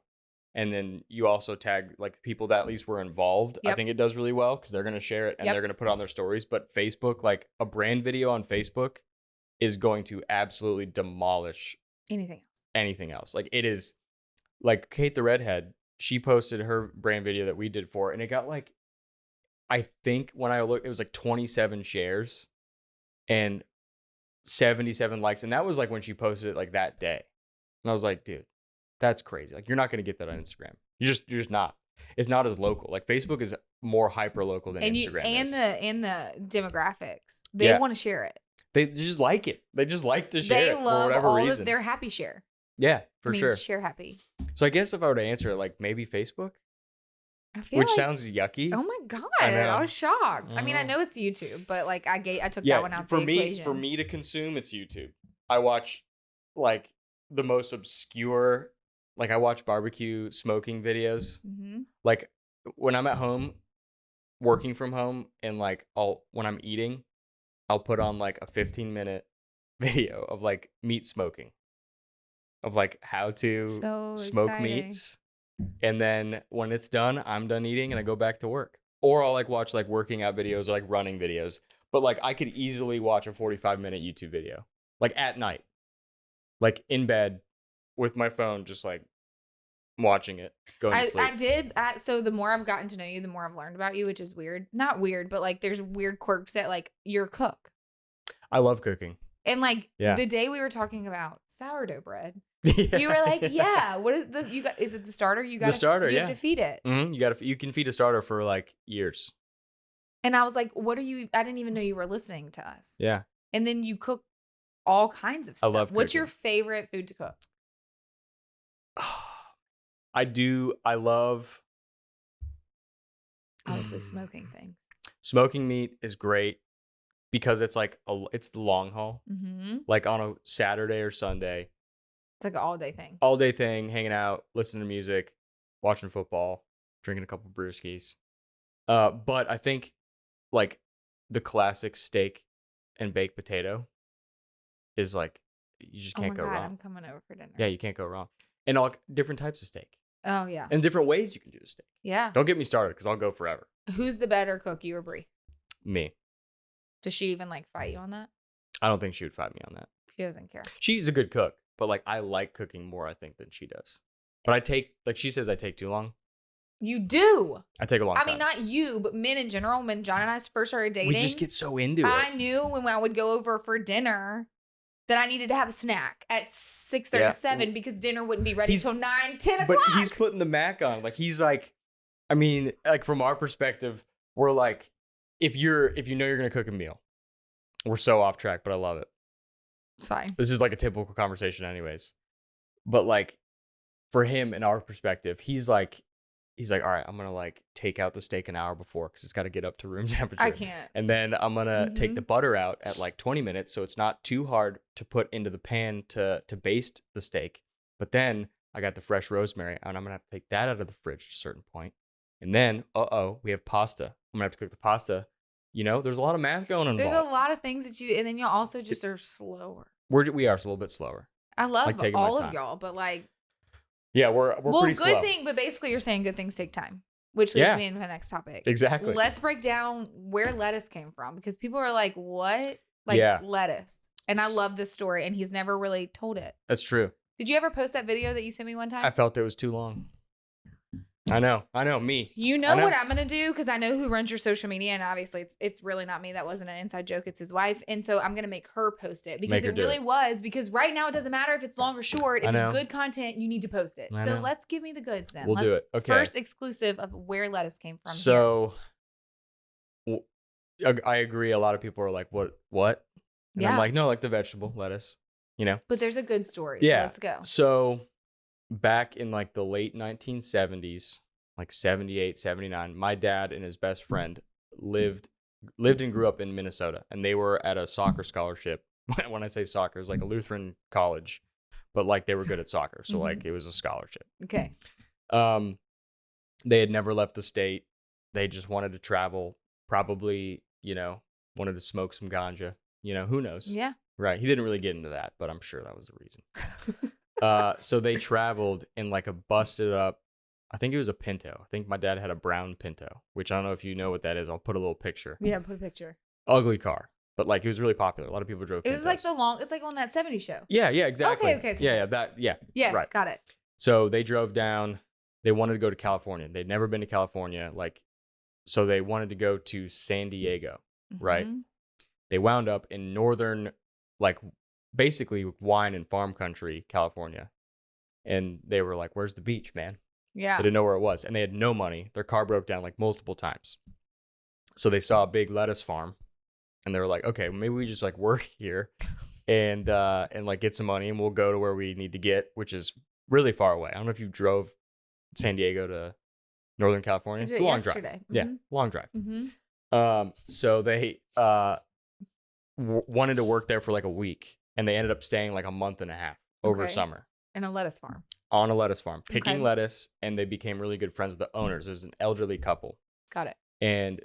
B: and then you also tag like people that at least were involved, I think it does really well because they're going to share it and they're going to put it on their stories. But Facebook, like a brand video on Facebook is going to absolutely demolish anything else. Like it is. Like Kate the Redhead, she posted her brand video that we did for, and it got like, I think when I looked, it was like 27 shares and 77 likes. And that was like when she posted it like that day. And I was like, dude, that's crazy. Like, you're not going to get that on Instagram. You're just not. It's not as local. Like Facebook is more hyper local than Instagram is.
A: And the demographics, they want to share it.
B: They just like it. They just like to share it for whatever reason.
A: They're happy share.
B: Yeah, for sure.
A: Share happy.
B: So I guess if I were to answer it, like maybe Facebook,
A: which
B: sounds yucky.
A: Oh my God, I was shocked. I mean, I know it's YouTube, but like I took that one out the equation.
B: For me to consume, it's YouTube. I watch like the most obscure like I watch barbecue smoking videos.
A: Mm-hmm.
B: Like when I'm at home, working from home, and like when I'm eating, I'll put on like a 15-minute video of like meat smoking, of like how to
A: So
B: smoke
A: exciting.
B: meats. And then when it's done, I'm done eating and I go back to work. Or I'll like watch like working out videos or like running videos. But like I could easily watch a 45-minute YouTube video like at night, like in bed with my phone, just like watching it, going to sleep.
A: So the more I've gotten to know you, the more I've learned about you, which is weird. Not weird, but like there's weird quirks that like you're a cook.
B: I love cooking.
A: And like the day we were talking about sourdough bread, you were like, "Yeah, what is this? You got? Is it the starter? You got the starter? You have to feed it.
B: Mm-hmm. You can feed a starter for like years."
A: And I was like, "What are you? I didn't even know you were listening to us."
B: Yeah.
A: And then you cook all kinds of stuff.
B: I love cooking.
A: What's your favorite food to cook?
B: I love.
A: Honestly, smoking things.
B: Smoking meat is great because it's like it's the long haul.
A: Mm-hmm.
B: Like on a Saturday or Sunday.
A: It's like an all-day thing.
B: All-day thing, hanging out, listening to music, watching football, drinking a couple brewskis. But I think like the classic steak and baked potato is like you just can't go wrong.
A: I'm coming over for dinner.
B: Yeah, you can't go wrong. And all different types of steak.
A: Oh yeah.
B: And different ways you can do the steak.
A: Yeah.
B: Don't get me started because I'll go forever.
A: Who's the better cook, you or Brie?
B: Me.
A: Does she even like fight you on that?
B: I don't think she would fight me on that.
A: She doesn't care.
B: She's a good cook, but like I like cooking more, I think, than she does. But I take, like she says, I take too long.
A: You do.
B: I take a long time.
A: I mean, not you, but men in general. When John and I first started dating,
B: we just get so into it.
A: I knew when I would go over for dinner that I needed to have a snack at 6:37 because dinner wouldn't be ready till 9, 10 o'clock.
B: But he's putting the Mac on. Like he's like, I mean, like from our perspective, we're like, if you know you're gonna cook a meal, we're so off track, but I love it.
A: It's fine.
B: This is like a typical conversation, anyways. But like, for him, in our perspective, he's like, all right, I'm gonna like take out the steak an hour before because it's got to get up to room temperature.
A: I can't.
B: And then I'm gonna take the butter out at like 20 minutes, so it's not too hard to put into the pan to baste the steak. But then I got the fresh rosemary, and I'm gonna have to take that out of the fridge at a certain point. And then, we have pasta. I'm gonna have to cook the pasta. You know, there's a lot of math going on.
A: There's a lot of things that and then you also just are slower.
B: We are a little bit slower.
A: I love like all of y'all, but like.
B: Yeah, we're pretty slow.
A: Well, good thing, but basically you're saying good things take time, which leads me into the next topic.
B: Exactly.
A: Let's break down where lettuce came from because people are like, what? Like lettuce. And I love this story and he's never really told it.
B: That's true.
A: Did you ever post that video that you sent me one time?
B: I felt it was too long. I know, me.
A: You know what I'm going to do because I know who runs your social media and obviously it's really not me. That wasn't an inside joke. It's his wife. And so I'm going to make her post it because it really was because right now it doesn't matter if it's long or short. If it's good content, you need to post it. So let's give me the goods then.
B: We'll do it. Okay.
A: First exclusive of where lettuce came from.
B: So I agree. A lot of people are like, what? And I'm like, no, like the vegetable lettuce, you know?
A: But there's a good story.
B: Yeah.
A: So let's go.
B: So back in like the late 1970s, like 78, 79, my dad and his best friend lived and grew up in Minnesota, and they were at a soccer scholarship. When I say soccer, it was like a Lutheran college, but like they were good at soccer. So like it was a scholarship.
A: Okay.
B: They had never left the state. They just wanted to travel, probably, you know, wanted to smoke some ganja, you know, who knows?
A: Yeah.
B: Right. He didn't really get into that, but I'm sure that was the reason. So they traveled in like a busted up, I think it was a Pinto. I think my dad had a brown Pinto, which I don't know if you know what that is. I'll put a little picture.
A: Yeah, put a picture.
B: Ugly car, but like it was really popular. A lot of people drove Pintos.
A: It was like it's like on that 70s show.
B: Yeah, exactly.
A: Okay.
B: Yeah.
A: Yes,
B: right.
A: got it.
B: So they drove down. They wanted to go to California. They'd never been to California. So they wanted to go to San Diego, right? They wound up in northern, like basically wine and farm country, California. And they were like, where's the beach, man?
A: Yeah.
B: They didn't know where it was. And they had no money. Their car broke down like multiple times. So they saw a big lettuce farm. And they were like, okay, maybe we just like work here and like get some money and we'll go to where we need to get, which is really far away. I don't know if you drove San Diego to Northern California. It's a long drive. Yeah, long drive. So they wanted to work there for like a week, and they ended up staying like a month and a half over summer.
A: In a lettuce farm.
B: on a lettuce farm, picking
A: Okay.
B: lettuce, and they became really good friends with the owners. It was an elderly couple.
A: Got it.
B: And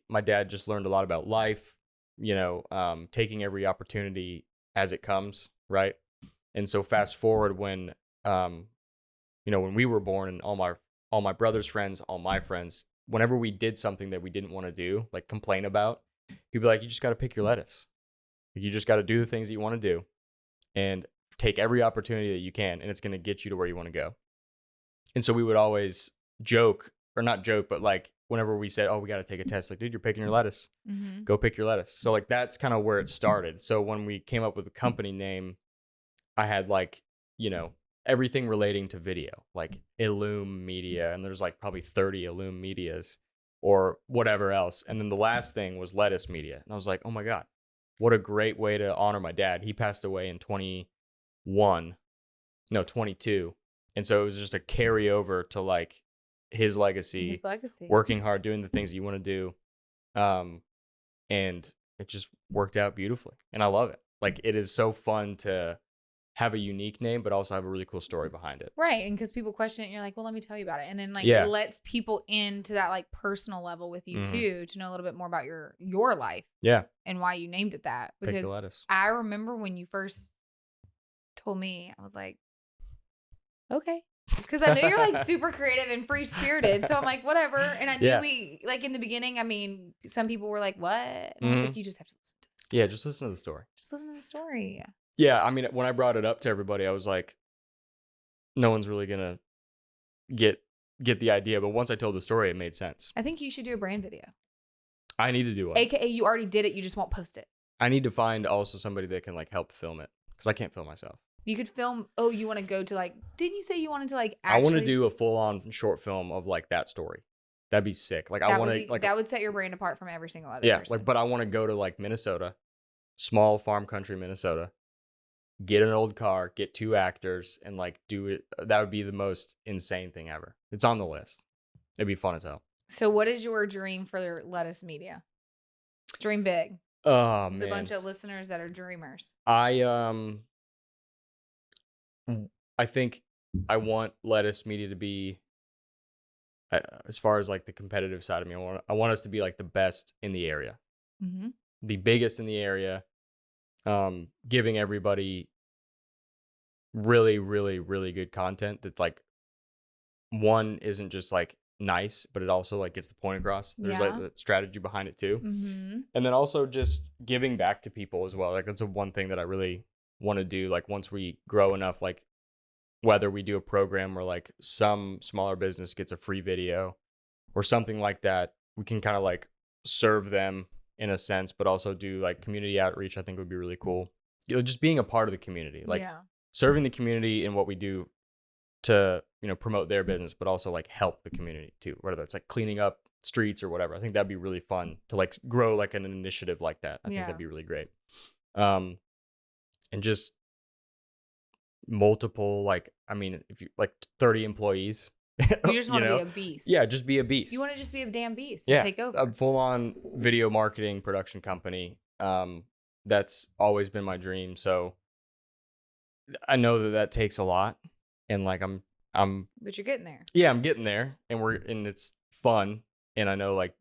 B: my dad just learned a lot about life, taking every opportunity as it comes, right? And so fast forward when, when we were born, and all my brother's friends, all my friends, whenever we did something that we didn't want to do, like complain about, people were like, you just got to pick your lettuce. You just got to do the things that you want to do and take every opportunity that you can, and it's going to get you to where you want to go. And so we would always joke, or not joke, but like whenever we said, oh, we got to take a test, like, dude, you're picking your lettuce.
A: Mm-hmm.
B: Go pick your lettuce. So like that's kind of where it started. So when we came up with the company name, I had like, everything relating to video, like Illume Media, and there's like probably 30 Illume Medias or whatever else. And then the last thing was Lettuce Media. And I was like, oh my God, what a great way to honor my dad. He passed away in 22. And so it was just a carryover to like his legacy, working hard, doing the things that you want to do. And it just worked out beautifully. And I love it. Like, it is so fun to have a unique name, but also have a really cool story behind it.
A: Right. And because people question it, and you're like, well, let me tell you about it. And then like it lets people into that like personal level with you too, to know a little bit more about your life.
B: Yeah.
A: And why you named it that.
B: Pick
A: Because
B: the lettuce.
A: I remember when you first told me, I was like, okay. Because I know you're like super creative and free spirited. So I'm like, whatever. And I knew we, like in the beginning, I mean, some people were like, what? And I was like, you just have to listen to the story.
B: Yeah, just listen to the story.
A: Just listen to the story.
B: Yeah, I mean, when I brought it up to everybody, I was like, no one's really going to get the idea. But once I told the story, it made sense.
A: I think you should do a brand video.
B: I need to do one.
A: AKA you already did it. You just won't post it.
B: I need to find also somebody that can like help film it, because I can't film myself.
A: You could film. Oh, you want to go to like, didn't you say you wanted to like actually?
B: I want to do a full on short film of like that story. That'd be sick. Like I want to like
A: that would set your brand apart from every single other person.
B: Like, but I want to go to like Minnesota, small farm country Minnesota, get an old car, get 2 actors, and like do it. That would be the most insane thing ever. It's on the list. It'd be fun as hell.
A: So what is your dream for Lettuce Media? Dream big.
B: Oh,
A: this is
B: man.
A: A bunch of listeners that are dreamers.
B: I think I want Lettuce Media to be, as far as like the competitive side of me, I want us to be like the best in the area, the biggest in the area, giving everybody really, really, really good content that like one isn't just like nice, but it also like gets the point across. There's like the strategy behind it too. And then also just giving back to people as well. Like that's one thing that I really want to do. Like once we grow enough, like whether we do a program or like some smaller business gets a free video or something like that, we can kind of like serve them in a sense, but also do like community outreach. I think would be really cool. Just being a part of the community, like serving the community in what we do to, promote their business, but also like help the community too, whether that's like cleaning up streets or whatever. I think that'd be really fun to like grow like an initiative like that. I think that'd be really great. And just multiple, like, I mean, if you like 30 employees,
A: you just want to be a beast.
B: Yeah, just be a beast.
A: You want to just be a damn beast and take over.
B: A full-on video marketing production company. That's always been my dream. So I know that takes a lot, and like I'm
A: but you're getting there.
B: Yeah, I'm getting there, and it's fun. And I know like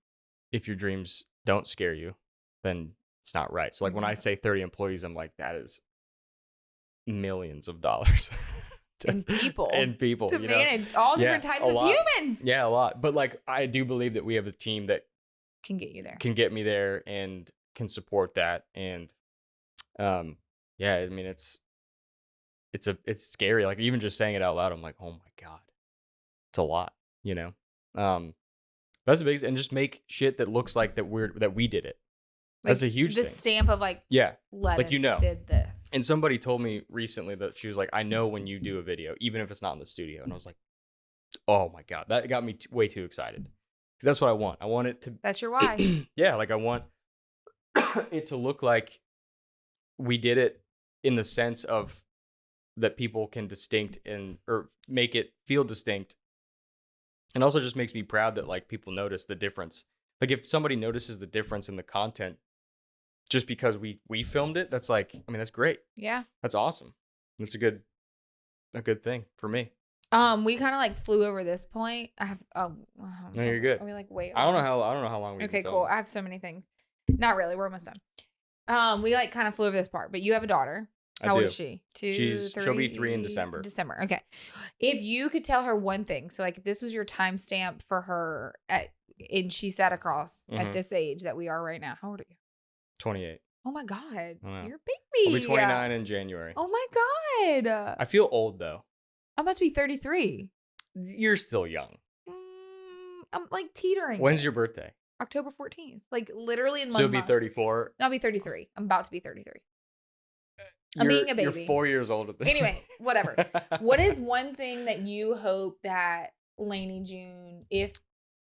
B: if your dreams don't scare you, then it's not right. So like when I say 30 employees, I'm like, that is millions of dollars.
A: And people
B: to
A: manage all different types of humans.
B: Yeah, a lot. But like I do believe that we have a team that
A: can get you there,
B: can get me there, and can support that. And I mean it's scary. Like even just saying it out loud, I'm like, oh my God, it's a lot. That's the biggest. And just make shit that looks like that we did it. That's a huge thing. The
A: stamp of like, Lettuce did this.
B: And somebody told me recently that she was like, I know when you do a video, even if it's not in the studio. And I was like, oh my God, that got me way too excited. Because that's what I want. I want it to.
A: That's your why.
B: Yeah, like I want it to look like we did it in the sense of that people can or make it feel distinct. And also just makes me proud that like people notice the difference. Like if somebody notices the difference in the content just because we filmed it, that's like, I mean, that's great.
A: Yeah.
B: That's awesome. That's a good a good thing for me.
C: We kind of like flew over this point. I have
B: No, you're good.
C: Are we like way
B: I don't know
C: over?
B: how long we've
C: Okay,
B: been
C: cool.
B: filming.
C: I have so many things. Not really. We're almost done. We like kind of flew over this part, but you have a daughter. How old is she?
B: She'll be 3 in December.
C: Okay. If you could tell her one thing, so like if this was your timestamp for her and she sat across at this age that we are right now. How old are you?
B: 28.
C: Oh my God.
B: Wow.
C: You're a baby.
B: I'll be 29 in January.
C: Oh my God.
B: I feel old though.
C: I'm about to be 33.
B: You're still young.
C: I'm like teetering.
B: When's your birthday?
C: October 14th. Like literally in 1
B: So
C: month.
B: you'll be 34.
C: I'll be 33. I'm about to be 33. I'm being a baby.
B: You're 4 years older than
C: Anyway, whatever. What is one thing that you hope that Lainey June, if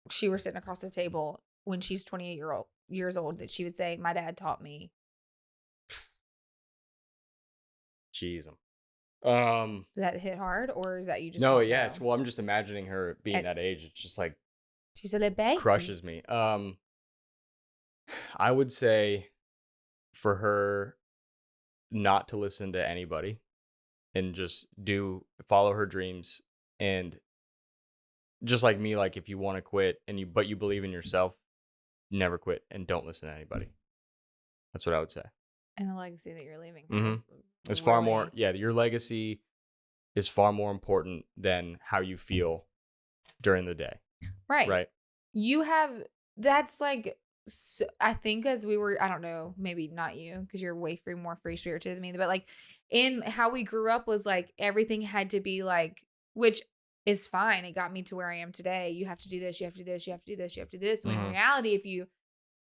C: she were sitting across the table when she's 28 years old, that she would say, my dad taught me?
B: Jeez.
C: Does that hit hard, or is that you just
B: No,
C: don't
B: yeah.
C: know?
B: I'm just imagining her being that age. It's just like
C: she's a little baby.
B: crushes me. I would say for her not to listen to anybody and just follow her dreams, and just like me, like if you want to quit but you believe in yourself, never quit and don't listen to anybody. That's what I would say.
C: And the legacy that you're leaving.
B: It's far more, your legacy is far more important than how you feel during the day.
C: Right.
B: Right.
C: That's like, so, I think as we were, I don't know, maybe not you, because you're way more free spirited than me, but like in how we grew up was like everything had to be like, which is fine. It got me to where I am today. You have to do this, you have to do this, you have to do this, you have to do this. When in reality, if you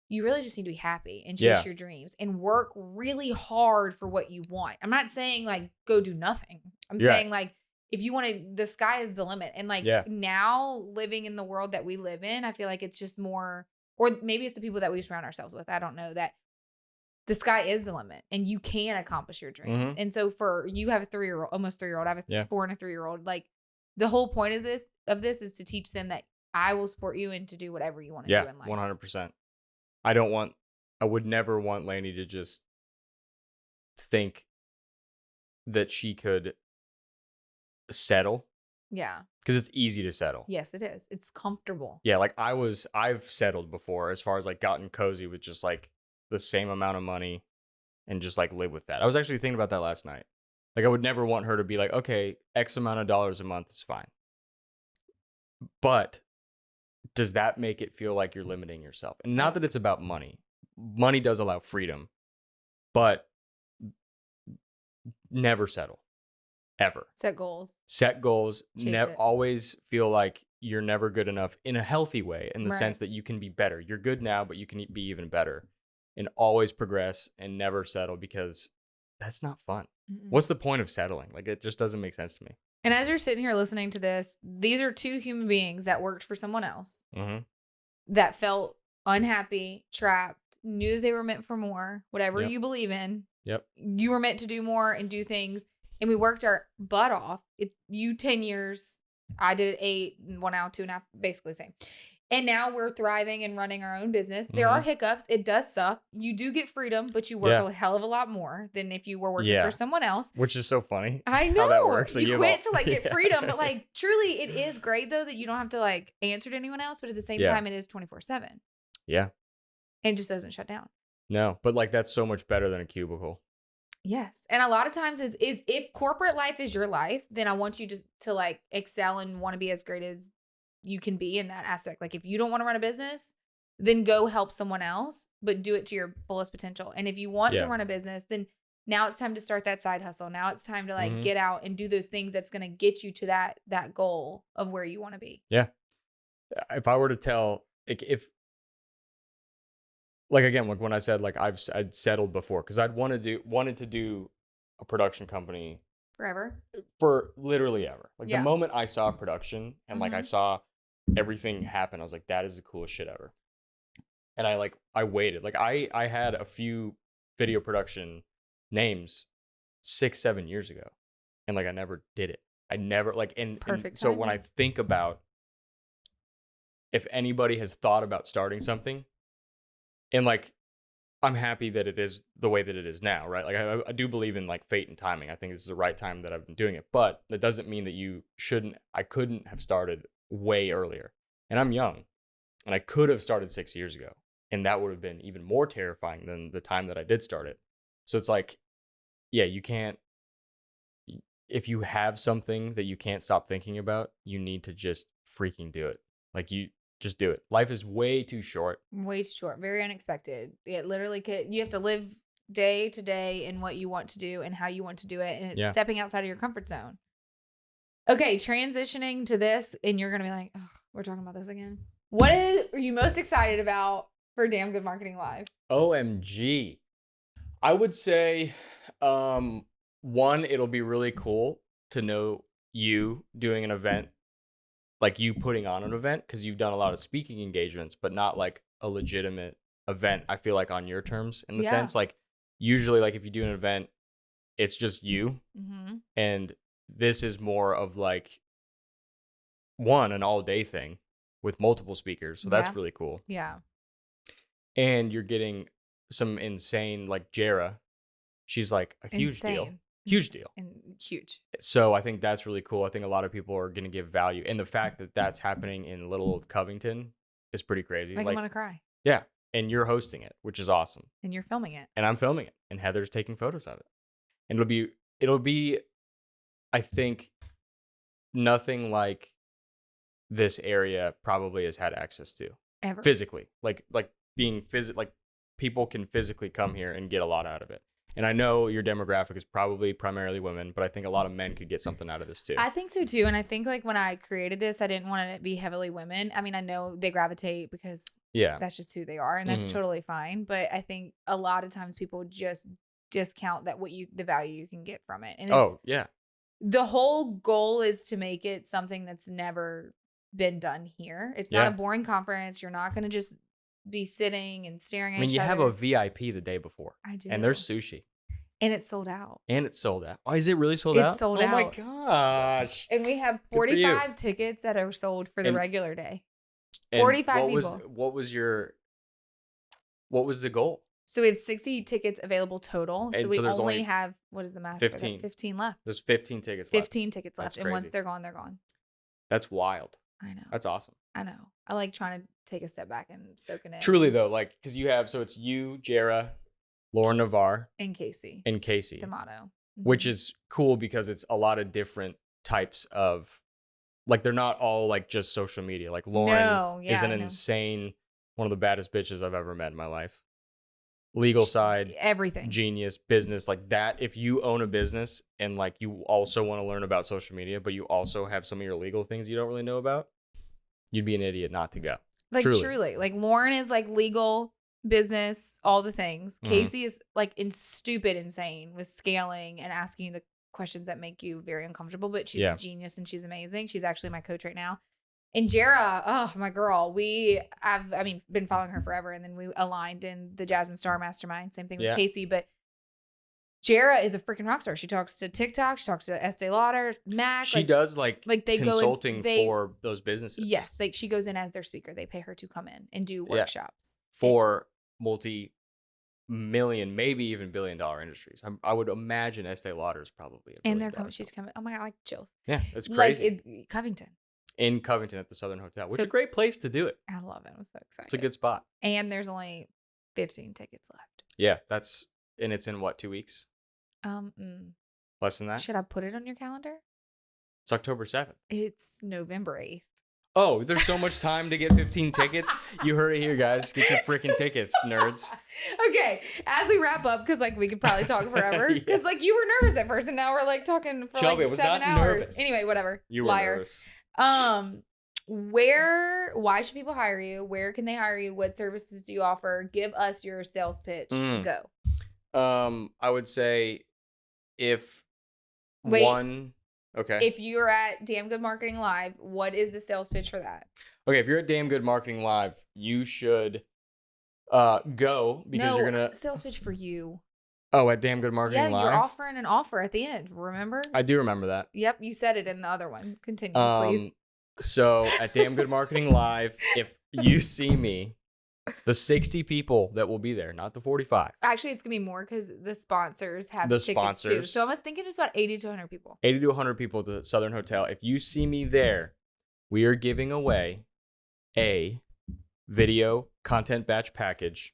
C: really just need to be happy and chase your dreams and work really hard for what you want. I'm not saying like go do nothing. I'm saying like if you want to, the sky is the limit. And like now living in the world that we live in, I feel like it's just more, or maybe it's the people that we surround ourselves with. I don't know, that the sky is the limit and you can accomplish your dreams. And so for you have a 3-year-old, almost 3-year-old, I have a 4 and a 3-year-old. Like the whole point of this is to teach them that I will support you and to do whatever you want to do in life.
B: 100%. I would never want Lainey to just think that she could settle.
C: Yeah.
B: Because it's easy to settle.
C: Yes, it is. It's comfortable.
B: Yeah, like I've settled before as far as like gotten cozy with just like the same amount of money and just like live with that. I was actually thinking about that last night. Like I would never want her to be like, okay, X amount of dollars a month is fine. But does that make it feel like you're limiting yourself? And not that it's about money. Money does allow freedom, but never settle. Ever.
C: Set goals.
B: Always feel like you're never good enough in a healthy way, in the sense that you can be better. You're good now, but you can be even better. And always progress and never settle, because that's not fun. What's the point of settling? Like, it just doesn't make sense to me.
C: And as you're sitting here listening to this, these are 2 human beings that worked for someone else, that felt unhappy, trapped, knew they were meant for more, whatever you believe in. You were meant to do more and do things. And we worked our butt off. You 10 years, I did it 8, and 1 now, 2.5, basically the same. And now we're thriving and running our own business. There are hiccups. It does suck. You do get freedom, but you work a hell of a lot more than if you were working for someone else.
B: Which is so funny.
C: I know.
B: How that works. So
C: you quit to like get freedom. But like truly it is great though that you don't have to like answer to anyone else. But at the same time, it is 24/7.
B: Yeah.
C: And it just doesn't shut down.
B: No, but like that's so much better than a cubicle.
C: Yes. And a lot of times is if corporate life is your life, then I want you to like excel and want to be as great as you can be in that aspect. Like if you don't want to run a business, then go help someone else, but do it to your fullest potential. And if you want to run a business, then now it's time to start that side hustle. Now it's time to like get out and do those things that's going to get you to that goal of where you want to be. Yeah.
B: If I were to tell, if like, again, like when I said, like I'd settled before, because I'd wanted to do a production company
C: forever, for
B: literally ever. Like the moment I saw production and like I saw everything happen, I was like, that is the coolest shit ever. And I waited. Like I had a few video production names 6-7 years ago, and like I never did it. I never like and so when I think about if anybody has thought about starting something, and like I'm happy that it is the way that it is now, right? Like I do believe in like fate and timing. I think this is the right time that I've been doing it, but that doesn't mean that I couldn't have started way earlier. And I'm young, and I could have started 6 years ago, and that would have been even more terrifying than the time that I did start it. So it's like, yeah, you can't, if you have something that you can't stop thinking about, you need to just freaking do it. Like you just do it. Life is way too short.
C: Way too short. Very unexpected. It literally you have to live day to day in what you want to do and how you want to do it. And it's stepping outside of your comfort zone. Okay, transitioning to this, and you're going to be like, oh, we're talking about this again. What are you most excited about for Damn Good Marketing Live?
B: OMG. I would say, one, it'll be really cool to know you doing an event, like you putting on an event, because you've done a lot of speaking engagements, but not like a legitimate event, I feel like, on your terms, in the sense, like usually like if you do an event, it's just you. Mm-hmm. And this is more of like an all day thing with multiple speakers. So that's really cool.
C: Yeah.
B: And you're getting some insane, like Jara. She's like a huge deal. Huge deal.
C: And huge.
B: So I think that's really cool. I think a lot of people are going to give value. And the fact that that's happening in little old Covington is pretty crazy.
C: Like I'm going to cry.
B: Yeah. And you're hosting it, which is awesome.
C: And you're filming it.
B: And I'm filming it. And Heather's taking photos of it. And it'll be, I think, nothing like this area probably has had access to.
C: Ever.
B: Physically. Like being like people can physically come here and get a lot out of it. And I know your demographic is probably primarily women, but I think a lot of men could get something out of this too.
C: I think so too. And I think like when I created this, I didn't want it to be heavily women. I mean, I know they gravitate because that's just who they are, and that's totally fine. But I think a lot of times people just discount that the value you can get from it. And the whole goal is to make it something that's never been done here. It's not a boring conference. You're not going to just be sitting and staring at each other.
B: You have a VIP the day before.
C: I do.
B: And there's sushi.
C: And it's sold out.
B: Oh, is it really sold out?
C: It's sold out.
B: Oh my gosh.
C: And we have 45 tickets that are sold for the regular day. 45 people.
B: What was the goal?
C: So we have 60 tickets available total. So we only have, what is the math?
B: 15.
C: 15 left.
B: There's 15 tickets left.
C: 15 tickets left. And once they're gone, they're gone.
B: That's wild.
C: I know.
B: That's awesome.
C: I know. I like trying to take a step back and soak it in.
B: Truly though, like, because you have, so it's you, Jara, Lauren Navarre,
C: and Casey
B: D'Amato, which is cool because it's a lot of different types of, like, they're not all like just social media. Like Lauren is an insane, one of the baddest bitches I've ever met in my life. Legal side,
C: everything,
B: genius, business, like that. If you own a business and like you also want to learn about social media, but you also have some of your legal things you don't really know about, you'd be an idiot not to go.
C: Like truly. Like Lauren is like legal, business, all the things. Casey is like stupid insane with scaling and asking you the questions that make you very uncomfortable, but she's a genius and she's amazing. She's actually my coach right now. And Jara, oh my girl, been following her forever, and then we aligned in the Jasmine Star Mastermind. Same thing with Casey, but Jara is a freaking rock star. She talks to TikTok, she talks to Estee Lauder, Mac.
B: She does like they consulting for those businesses.
C: Yes, she goes in as their speaker. They pay her to come in and do workshops
B: for multi-million, maybe even billion-dollar industries. I would imagine Estee Lauder is probably
C: and they're coming. She's coming. Oh my god, like chills.
B: Yeah, it's crazy.
C: Like Covington.
B: In Covington at the Southern Hotel, which is a great place to do it.
C: I love it. I'm so excited.
B: It's a good spot.
C: And there's only 15 tickets left.
B: Yeah, and it's in what, 2 weeks? Less than that?
C: Should I put it on your calendar?
B: It's October 7th.
C: It's November 8th.
B: Oh, there's so much time to get 15 tickets. You heard it here, guys. Get your freaking tickets, nerds.
C: Okay, as we wrap up, because like we could probably talk forever. Because like you were nervous at first, and now we're like talking for
B: Shelby,
C: like 7 hours.
B: Nervous.
C: Anyway, whatever.
B: You were nervous.
C: Why should people hire you? Where can they hire you? What services do you offer? Give us your sales pitch. Go.
B: I would say if
C: you're at Damn Good Marketing Live, what is the sales pitch for that?
B: Okay, if you're at Damn Good Marketing Live, you should go because you're gonna
C: sales pitch for you.
B: Oh, at Damn Good Marketing Live?
C: You're offering an offer at the end, remember?
B: I do remember that.
C: Yep, you said it in the other one. Continue, please.
B: So at Damn Good Marketing Live, if you see me The 60 people that will be there, not the 45.
C: Actually, it's gonna be more because the sponsors have
B: The
C: tickets too.
B: sponsors.
C: So I'm thinking it's about 80 to 100 people.
B: 80 to 100 people at the Southern Hotel. If you see me there, we are giving away a video content batch package,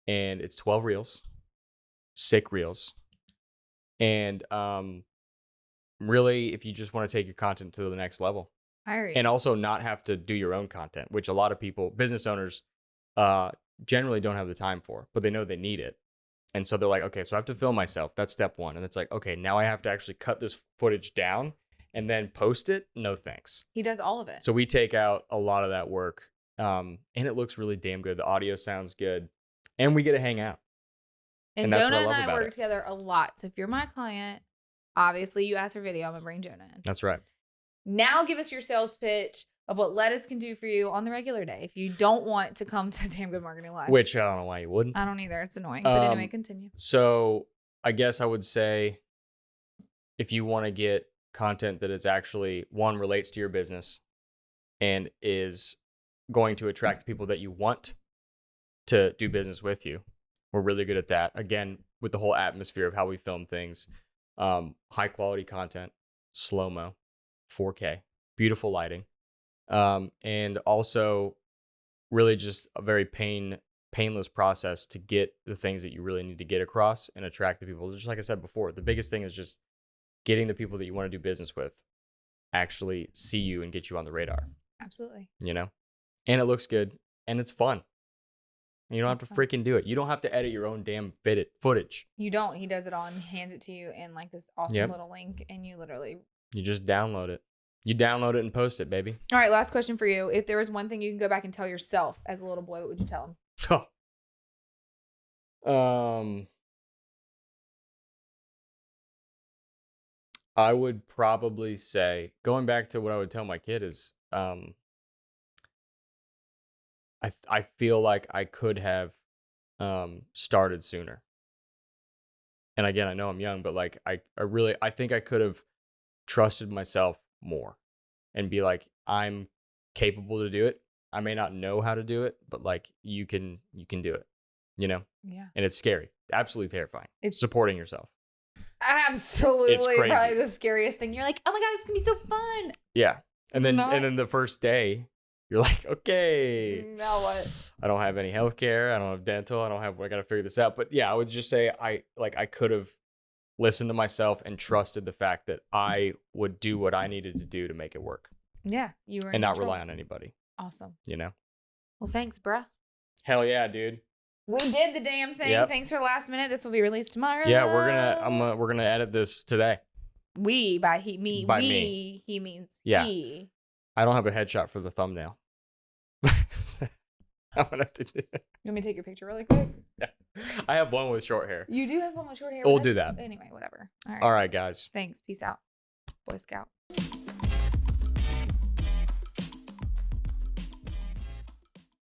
B: and it's 12 reels, sick reels. And really, if you just want to take your content to the next level, and also not have to do your own content, which a lot of people, business owners, generally don't have the time for, but they know they need it. And so they're like, okay, so I have to film myself. That's step one. And it's like, okay, now I have to actually cut this footage down and then post it. No thanks.
C: He does all of it.
B: So we take out a lot of that work. And it looks really damn good. The audio sounds good. And we get to hang out.
C: And
B: that's what
C: Jonah
B: I love
C: and I
B: about
C: work
B: it.
C: together a lot. So if you're my client, obviously you ask for video, I'm gonna bring Jonah in.
B: That's right.
C: Now give us your sales pitch of what Lettuce can do for you on the regular day if you don't want to come to Damn Good Marketing Live.
B: Which I don't know why you wouldn't.
C: I don't either. It's annoying. But anyway, continue.
B: So I guess I would say if you want to get content that is actually, one, relates to your business and is going to attract people that you want to do business with you, we're really good at that. Again, with the whole atmosphere of how we film things, high quality content, slow-mo, 4K, beautiful lighting. And also really just a very painless process to get the things that you really need to get across and attract the people. Just like I said before, the biggest thing is just getting the people that you want to do business with actually see you and get you on the radar.
C: Absolutely.
B: You know? And it looks good and it's fun. You don't have to freaking do it. You don't have to edit your own damn footage.
C: You don't. He does it all and hands it to you in like this awesome little link, and you literally...
B: You just download it. You download it and post it, baby.
C: All right, last question for you. If there was one thing you can go back and tell yourself as a little boy, what would you tell him?
B: I would probably say, going back to what I would tell my kid is, I feel like I could have started sooner. And again, I know I'm young, but like I think I could have trusted myself more and be like, I'm capable to do it. I may not know how to do it, but like you can do it, you know?
C: Yeah.
B: And it's scary. Absolutely terrifying.
C: It's
B: supporting yourself.
C: Absolutely.
B: It's crazy.
C: Probably the scariest thing. You're like, oh my God, this can be so fun.
B: Yeah. And then the first day, you're like, okay.
C: Now what?
B: I don't have any healthcare. I don't have dental. I got to figure this out. But yeah, I would just say I could have listened to myself and trusted the fact that I would do what I needed to do to make it work.
C: Yeah. You were
B: and not rely on anybody.
C: Awesome.
B: You know?
C: Well, thanks, bruh.
B: Hell yeah, dude.
C: We did the damn thing. Yep. Thanks for the last minute. This will be released tomorrow.
B: Yeah, we're gonna edit this today.
C: We by he me
B: by
C: we
B: me.
C: He means
B: yeah.
C: he.
B: I don't have a headshot for the thumbnail. I'm gonna have to do it.
C: You want me to take your picture really quick?
B: Yeah. I have one with short hair.
C: You do have one with short hair.
B: We'll do that.
C: Anyway, whatever.
B: All right, guys.
C: Thanks. Peace out. Boy Scout.